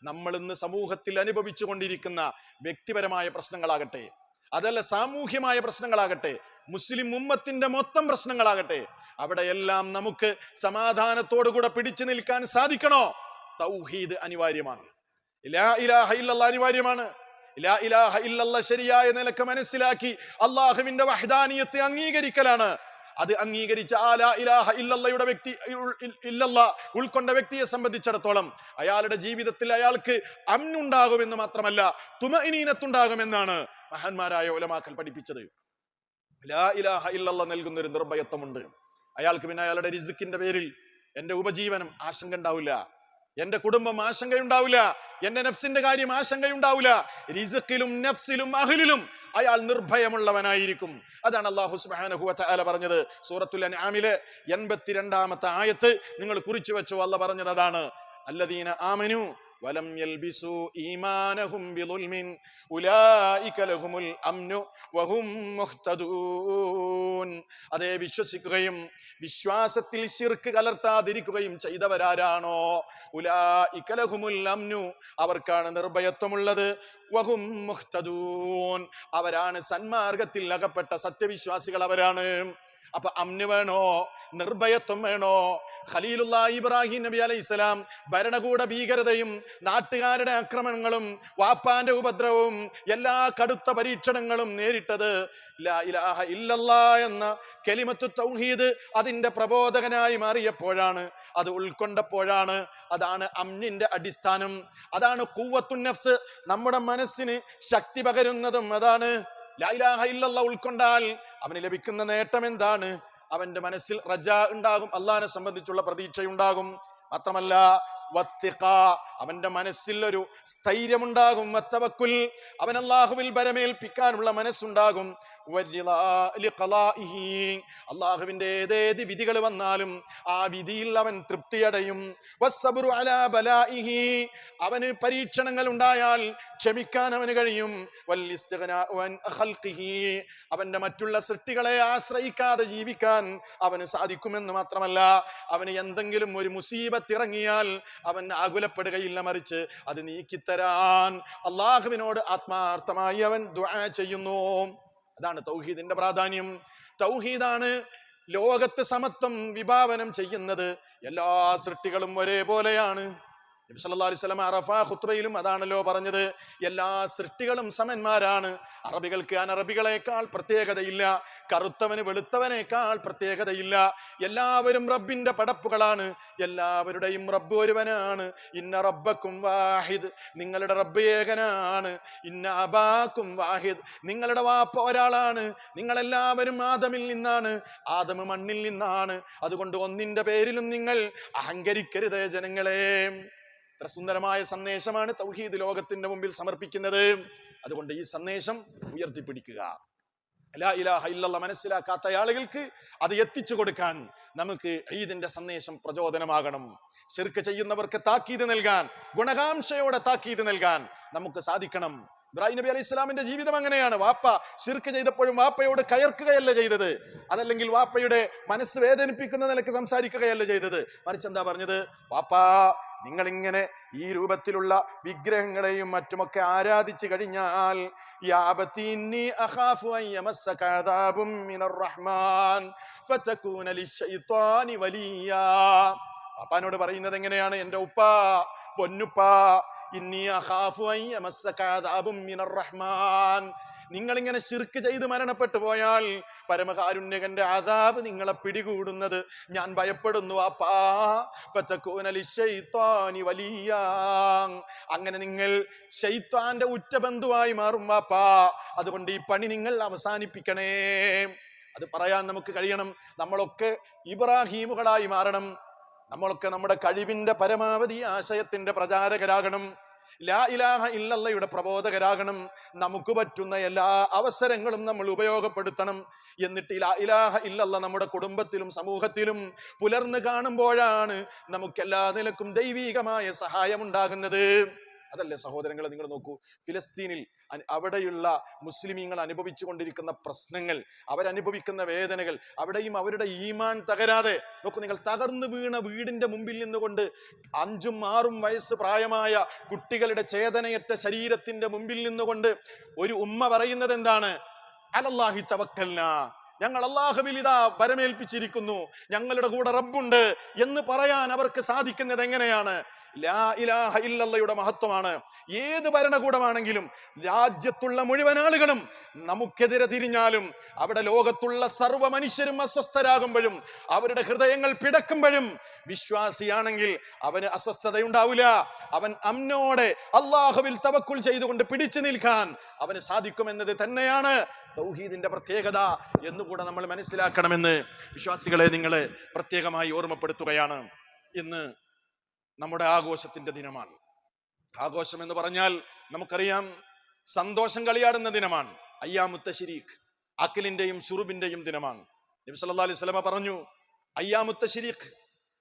Speaker 1: നമ്മൾ ഇന്ന് സമൂഹത്തിൽ അനുഭവിച്ചു കൊണ്ടിരിക്കുന്ന വ്യക്തിപരമായ പ്രശ്നങ്ങളാകട്ടെ, അതല്ല സാമൂഹ്യമായ പ്രശ്നങ്ങളാകട്ടെ, മുസ്ലിം ഉമ്മത്തിന്റെ മൊത്തം പ്രശ്നങ്ങളാകട്ടെ, അവിടെയെല്ലാം നമുക്ക് സമാധാനത്തോടുകൂടെ പിടിച്ചു നിൽക്കാൻ സാധിക്കണോ? തൗഹീദ് അനിവാര്യമാണ്. ലാ ഇലാഹ ഇല്ലല്ലാഹ് അനിവാര്യമാണ്. ലാ ഇലാഹ ഇല്ലല്ലാഹ് ശരിയായ നിലക്ക് മനസ്സിലാക്കി അള്ളാഹുവിന്റെ വഹ്ദാനിയത്തെ അംഗീകരിക്കലാണ്. അത് അംഗീകരിച്ച ആ ലാ ഇലാഹ ഇല്ലല്ലാഹയുടെ ഉൾക്കൊണ്ട വ്യക്തിയെ സംബന്ധിച്ചിടത്തോളം അയാളുടെ ജീവിതത്തിൽ അയാൾക്ക് അമ്നുണ്ടാകുമെന്ന് മാത്രമല്ല തുമഇനീനത്തുണ്ടാകുമെന്നാണ് മഹാന്മാരായ ഉലമാക്കൾ പഠിപ്പിച്ചത്. ലാ ഇലാഹ ഇല്ലല്ലാഹ് നൽകുന്ന ഒരു നിർഭയത്വമുണ്ട് അയാൾക്ക്. പിന്നെ അയാളുടെ റിസ്കിന്റെ പേരിൽ എന്റെ ഉപജീവനം ആശങ്ക ഉണ്ടാവില്ല, എന്റെ കുടുംബം ആശങ്കയുണ്ടാവില്ല, എന്റെ നഫ്സിന്റെ കാര്യം ആശങ്കയുണ്ടാവില്ല. റിസ്കിലും നഫ്സിലും അഹ്ലിലും അയാൾ നിർഭയമുള്ളവനായിരിക്കും. അതാണ് അല്ലാഹു സുബ്ഹാനഹു വ തആല പറഞ്ഞത് സൂറത്തുൽ അൻആമിലെ 82-ാമത്തെ ആയത്ത് നിങ്ങൾ കുറിച്ചു വെച്ചു. അല്ലാഹ് പറഞ്ഞത് അതാണ്, അല്ലദീന ആമനു വലം യൽബിസു ഈമാനഹും ബിളുൽമിൻ ഉലൈക ലഹുമുൽ അംനു വഹും മുഹ്തദൂൻ. അതേ, വിശ്വസിക്കുകയും വിശ്വാസത്തിൽ ശിർക്ക് കലർത്താതിരിക്കുകയും ചെയ്തവരാരാണോ ഉലൈക ലഹുമുൽ അംനു, അവർക്കാണ് നിർഭയത്വമുള്ളത്. വഹും മുഹ്തദൂൻ, അവരാണ് സന്മാർഗത്തിൽ അകപ്പെട്ട സത്യവിശ്വാസികൾ, അവരാണ്. അപ്പൊ അമ്ന് വേണോ? നിർഭയത്വം വേണോ? ഖലീലുള്ളാഹി ഇബ്രാഹിം നബി അലൈഹിസ്സലാം ഭരണകൂട ഭീകരതയും നാട്ടുകാരുടെ ആക്രമണങ്ങളും വാപ്പാന്റെ ഉപദ്രവവും എല്ലാ കടുത്ത പരീക്ഷണങ്ങളും നേരിട്ടത് ലാ ഇലാഹ ഇല്ലല്ലാഹ് എന്ന കലിമത്തു തൗഹീദ് അതിന്റെ പ്രബോധകനായി മാറിയപ്പോഴാണ്, അത് ഉൾക്കൊണ്ടപ്പോഴാണ്. അതാണ് അമ്നിന്റെ അടിസ്ഥാനം. അതാണ് ഖുവ്വത്തുൻ നഫ്സ്, നമ്മുടെ മനസ്സിന് ശക്തി പകരുന്നതും അതാണ്. ലാ ഇലാഹ ഇല്ലല്ലാഹ് ഉൾക്കൊണ്ടാൽ അവന് ലഭിക്കുന്ന നേട്ടം എന്താണ്? അവന്റെ മനസ്സിൽ റജാ ഉണ്ടാകും, അള്ളാഹിനെ സംബന്ധിച്ചുള്ള പ്രതീക്ഷയുണ്ടാകും. മാത്രമല്ല വത്തിഖ, അവന്റെ മനസ്സിൽ ഒരു സ്ഥൈര്യമുണ്ടാകും. വത്തവക്കുൽ, അവൻ അല്ലാഹുവിൽ ബരമേൽപ്പിക്കാനുള്ള മനസ്സുണ്ടാകും. അള്ളാഹുവിന്റെ ഏതേത് വിധികൾ വന്നാലും ആ വിധിയിൽ അവൻ തൃപ്തിയടയും. വസ്സബ്റു അലാ ബലാഇഹി, അവന് പരീക്ഷണങ്ങൾ ഉണ്ടായാൽ ക്ഷമിക്കാൻ അവന് കഴിയും. വല്ലിസ്തിഗ്നാഉ അൻ ഖൽഖിഹി, അവന്റെ മറ്റുള്ള സൃഷ്ടികളെ ആശ്രയിക്കാതെ ജീവിക്കാൻ അവന് സാധിക്കുമെന്ന് മാത്രമല്ല, അവന് എന്തെങ്കിലും ഒരു മുസീബത്ത് ഇറങ്ങിയാൽ അവൻ ആകുലപ്പെടുകയില്ല, മറിച്ച് അത് നീക്കിത്തരാൻ അള്ളാഹുവിനോട് ആത്മാർത്ഥമായി അവൻ ദുആ ചെയ്യുന്നു. അതാണ് തൗഹീദിന്റെ പ്രാധാന്യം. തൗഹീദാണ് ലോകത്ത് സമത്വം വിഭാവനം ചെയ്യുന്നത്. എല്ലാ സൃഷ്ടികളും ഒരേപോലെയാണ്. നബി സല്ലല്ലാഹു അലൈഹി വസല്ലം അറഫാ ഖുത്ബയിലും അതാണല്ലോ പറഞ്ഞത്, എല്ലാ സൃഷ്ടികളും സമന്മാരാണ്. അറബികൾക്ക് അനറബികളെക്കാൾ പ്രത്യേകതയില്ല, കറുത്തവന് വെളുത്തവനേക്കാൾ പ്രത്യേകതയില്ല. എല്ലാവരും റബ്ബിന്റെ പടപ്പുകളാണ്, എല്ലാവരുടെയും റബ്ബ് ഒരുവനാണ്. ഇന്ന റബ്ബക്കും വാഹിദ്, നിങ്ങളുടെ റബ്ബ് ഏകനാണ്. ഇന്ന അബാക്കും വാഹിദ്, നിങ്ങളുടെ വാപ്പ ഒരാളാണ്. നിങ്ങളെല്ലാവരും ആദമിൽ നിന്നാണ്, ആദം മണ്ണിൽ നിന്നാണ്. അതുകൊണ്ട് ഒന്നിന്റെ പേരിലും നിങ്ങൾ അഹങ്കരിക്കരുത് ജനങ്ങളെ. എത്ര സുന്ദരമായ സന്ദേശമാണ് തൗഹീദ് ലോകത്തിന്റെ മുമ്പിൽ സമർപ്പിക്കുന്നത്. അതുകൊണ്ട് ഈ സന്ദേശം ഉയർത്തിപ്പിടിക്കുക. ലാ ഇലാഹ ഇല്ലല്ലാഹ് മനസ്സിലാക്കാത്ത ആളുകൾക്ക് അത് എത്തിച്ചു കൊടുക്കാൻ നമുക്ക് ഈദിന്റെ സന്ദേശം പ്രചോദനമാകണം. ശിർക്ക് ചെയ്യുന്നവർക്ക് താക്കീത് നൽകാൻ, ഗുണകാംക്ഷയോടെ താക്കീത് നൽകാൻ നമുക്ക് സാധിക്കണം. ഇബ്രാഹിം നബി അലൈഹി ഇസ്ലാമിന്റെ ജീവിതം അങ്ങനെയാണ്. വാപ്പ ശിർക്ക് ചെയ്തപ്പോഴും വാപ്പയോട് കയർക്കുകയല്ല ചെയ്തത്, അതല്ലെങ്കിൽ വാപ്പയുടെ മനസ്സ് വേദനിപ്പിക്കുന്ന നിലക്ക് സംസാരിക്കുകയല്ല ചെയ്തത്. മറിച്ച് എന്താ പറഞ്ഞത്? വാപ്പാ, നിങ്ങളിങ്ങനെ ഈ രൂപത്തിലുള്ള വിഗ്രഹങ്ങളെയും മറ്റുമൊക്കെ ആരാധിച്ചു കഴിഞ്ഞാൽ പാപ്പാനോട് പറയുന്നത് എങ്ങനെയാണ്? എന്റെ ഉപ്പാ, പൊന്നുപ്പാ, ഇന്നി അഖാഫു അൻ യമസ്സക അദാബും മിനർ റഹ്മാൻ, നിങ്ങളിങ്ങനെ ശിർക്ക് ചെയ്ത് മരണപ്പെട്ടു പോയാൽ പരമകാരുണ്യകന്റെ അദാബ് നിങ്ങളെ പിടികൂടുന്നത് ഞാൻ ഭയപ്പെടുന്നു വാപ്പാ. ഫതകൂന ലിശ്ശൈത്വാനി വലിയാ, അങ്ങനെ നിങ്ങൾ ശൈത്വാന്റെ ഉറ്റ ബന്ധുവായി മാറും വാപ്പാ. അതുകൊണ്ട് ഈ പണി നിങ്ങൾ അവസാനിപ്പിക്കണേ. അത് പറയാൻ നമുക്ക് കഴിയണം. നമ്മളൊക്കെ ഇബ്രാഹീമുകളായി മാറണം. നമ്മളൊക്കെ നമ്മുടെ കഴിവിന്റെ പരമാവധി ആശയത്തിന്റെ പ്രചാരകരാകണം. ലാ ഇലാഹ ഇല്ലല്ലാഹയുടെ പ്രബോധകരാകണം. നമുക്ക് പറ്റുന്ന എല്ലാ അവസരങ്ങളും നമ്മൾ ഉപയോഗപ്പെടുത്തണം. എന്നിട്ട് ലാ ഇലാഹ ഇല്ലല്ലാഹ് നമ്മുടെ കുടുംബത്തിലും സമൂഹത്തിലും പുലർന്നു കാണുമ്പോഴാണ് നമുക്ക് എല്ലാ നിലക്കും ദൈവീകമായ സഹായം ഉണ്ടാകുന്നത്. അതല്ലേ സഹോദരങ്ങളെ? നിങ്ങൾ നോക്കൂ, ഫിലസ്തീനിൽ അവിടെയുള്ള മുസ്ലിമീങ്ങൾ അനുഭവിച്ചു കൊണ്ടിരിക്കുന്ന പ്രശ്നങ്ങൾ, അവരനുഭവിക്കുന്ന വേദനകൾ, അവിടെയും അവരുടെ ഈമാൻ തകരാതെ നോക്കൂ നിങ്ങൾ. തകർന്നു വീണ വീടിന്റെ മുമ്പിൽ നിന്നുകൊണ്ട് 5ഉം 6ഉം വയസ്സ് പ്രായമായ കുട്ടികളുടെ ചേതനയറ്റ ശരീരത്തിന്റെ മുമ്പിൽ നിന്നുകൊണ്ട് ഒരു ഉമ്മ പറയുന്നത് എന്താണ്? അലല്ലാഹി തവക്കൽനാ, ഞങ്ങൾ അല്ലാഹുവിൽ ഇതാ പരമേൽപ്പിച്ചിരിക്കുന്നു, ഞങ്ങളുടെ കൂടെ റബ്ബുണ്ട് എന്ന് പറയാൻ അവർക്ക് സാധിക്കുന്നത് എങ്ങനെയാണ്? ലാ ഇലാഹ ഇല്ലല്ലയുടെ മഹത്വമാണ്. ഏത് ഭരണകൂടമാണെങ്കിലും രാജ്യത്തുള്ള മുഴുവൻ ആളുകളും നമുക്കെതിരെ തിരിഞ്ഞാലും, അവിടെ ലോകത്തുള്ള സർവ്വ മനുഷ്യരും അസ്വസ്ഥരാകുമ്പോഴും, അവരുടെ ഹൃദയങ്ങൾ പിടക്കുമ്പോഴും, വിശ്വാസിയാണെങ്കിൽ അവന് അസ്വസ്ഥതയുണ്ടാവില്ല. അവൻ അമ്നോടെ അല്ലാഹുവിൽ തവക്കുൽ ചെയ്തുകൊണ്ട് പിടിച്ചു നിൽക്കാൻ അവന് സാധിക്കുമെന്നത് തന്നെയാണ് തൗഹീദിന്റെ പ്രത്യേകത എന്നുകൂടെ നമ്മൾ മനസ്സിലാക്കണമെന്ന് വിശ്വാസികളെ നിങ്ങളെ പ്രത്യേകമായി ഓർമ്മപ്പെടുത്തുകയാണ്. ഇന്ന് നമ്മുടെ ആഘോഷത്തിന്റെ ദിനമാണ്. ആഘോഷം എന്ന് പറഞ്ഞാൽ നമുക്കറിയാം, സന്തോഷം കളിയാടുന്ന ദിനമാണ്. അയ്യാമുത്ത ശരീഖ്, അഖിലിന്റെയും ഷുറുബിന്റെയും ദിനമാണ്. നബി സല്ലല്ലാഹു അലൈഹി വസല്ലമ പറഞ്ഞു, അയ്യാമുത്ത ശരീഖ്,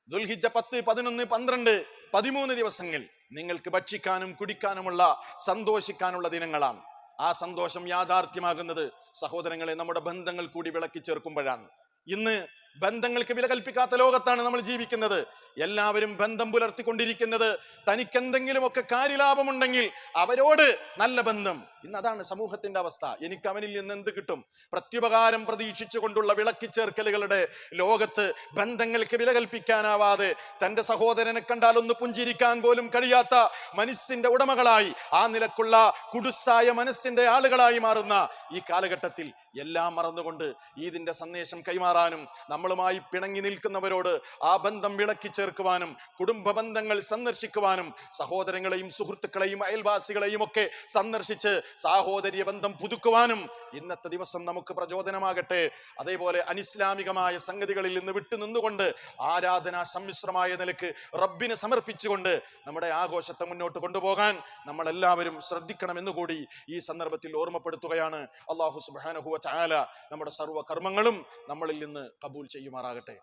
Speaker 1: ദുൽഹിജ്ജ 10, 11, 12, 13 ദിവസങ്ങൾ നിങ്ങൾക്ക് ഭക്ഷിക്കാനും കുടിക്കാനുമുള്ള സന്തോഷിക്കാനുള്ള ദിനങ്ങളാണ്. ആ സന്തോഷം യാഥാർത്ഥ്യമാകുന്നത് സഹോദരങ്ങളെ നമ്മുടെ ബന്ധങ്ങൾ കൂടി വിളക്കി ചേർക്കുമ്പോഴാണ്. ഇന്ന് ബന്ധങ്ങൾക്ക് വില കൽപ്പിക്കാത്ത ലോകത്താണ് നമ്മൾ ജീവിക്കുന്നത്. എല്ലാവരും ബന്ധം പുലർത്തിക്കൊണ്ടിരിക്കുന്നത് തനിക്കെന്തെങ്കിലുമൊക്കെ കാര്യലാഭമുണ്ടെങ്കിൽ അവരോട് നല്ല ബന്ധം. ഇന്ന് അതാണ് സമൂഹത്തിന്റെ അവസ്ഥ. എനിക്ക് അവനിൽ നിന്ന് എന്ത് കിട്ടും? പ്രത്യുപകാരം പ്രതീക്ഷിച്ചുകൊണ്ടുള്ള വിളക്കിച്ചേർക്കലുകളുടെ ലോകത്ത് ബന്ധങ്ങൾക്ക് വില കൽപ്പിക്കാനാവാതെ തന്റെ സഹോദരനെ കണ്ടാൽ ഒന്ന് പുഞ്ചിരിക്കാൻ പോലും കഴിയാത്ത മനസ്സിന്റെ ഉടമകളായി, ആ നിലക്കുള്ള കുടുസായ മനസ്സിന്റെ ആളുകളായി മാറുന്ന ഈ കാലഘട്ടത്തിൽ എല്ലാം മറന്നുകൊണ്ട് ഈദിന്റെ സന്ദേശം കൈമാറാനും, നമ്മളുമായി പിണങ്ങി നിൽക്കുന്നവരോട് ആ ബന്ധം വിളക്കി ചേർക്കുവാനും, കുടുംബ ബന്ധങ്ങൾ സന്ദർശിക്കുവാനും, സഹോദരങ്ങളെയും സുഹൃത്തുക്കളെയും അയൽവാസികളെയും ഒക്കെ സന്ദർശിച്ച് സാഹോദര്യ ബന്ധം പുതുക്കുവാനും ഇന്നത്തെ ദിവസം നമുക്ക് പ്രചോദനമാകട്ടെ. അതേപോലെ അനിസ്ലാമികമായ സംഗതികളിൽ നിന്ന് വിട്ടുനിന്നുകൊണ്ട് ആരാധനാ സമ്മിശ്രമായ നിലക്ക് റബ്ബിനെ സമർപ്പിച്ചുകൊണ്ട് നമ്മുടെ ആഘോഷത്തെ മുന്നോട്ട് കൊണ്ടുപോകാൻ നമ്മൾ എല്ലാവരും ശ്രദ്ധിക്കണമെന്നുകൂടി ഈ സന്ദർഭത്തിൽ ഓർമ്മപ്പെടുത്തുകയാണ്. അല്ലാഹു സുബ്ഹാനഹു വ തആല നമ്മുടെ സർവ്വ കർമ്മങ്ങളും നമ്മളിൽ നിന്ന് കബൂൽ ചെയ്യുമാറാകട്ടെ.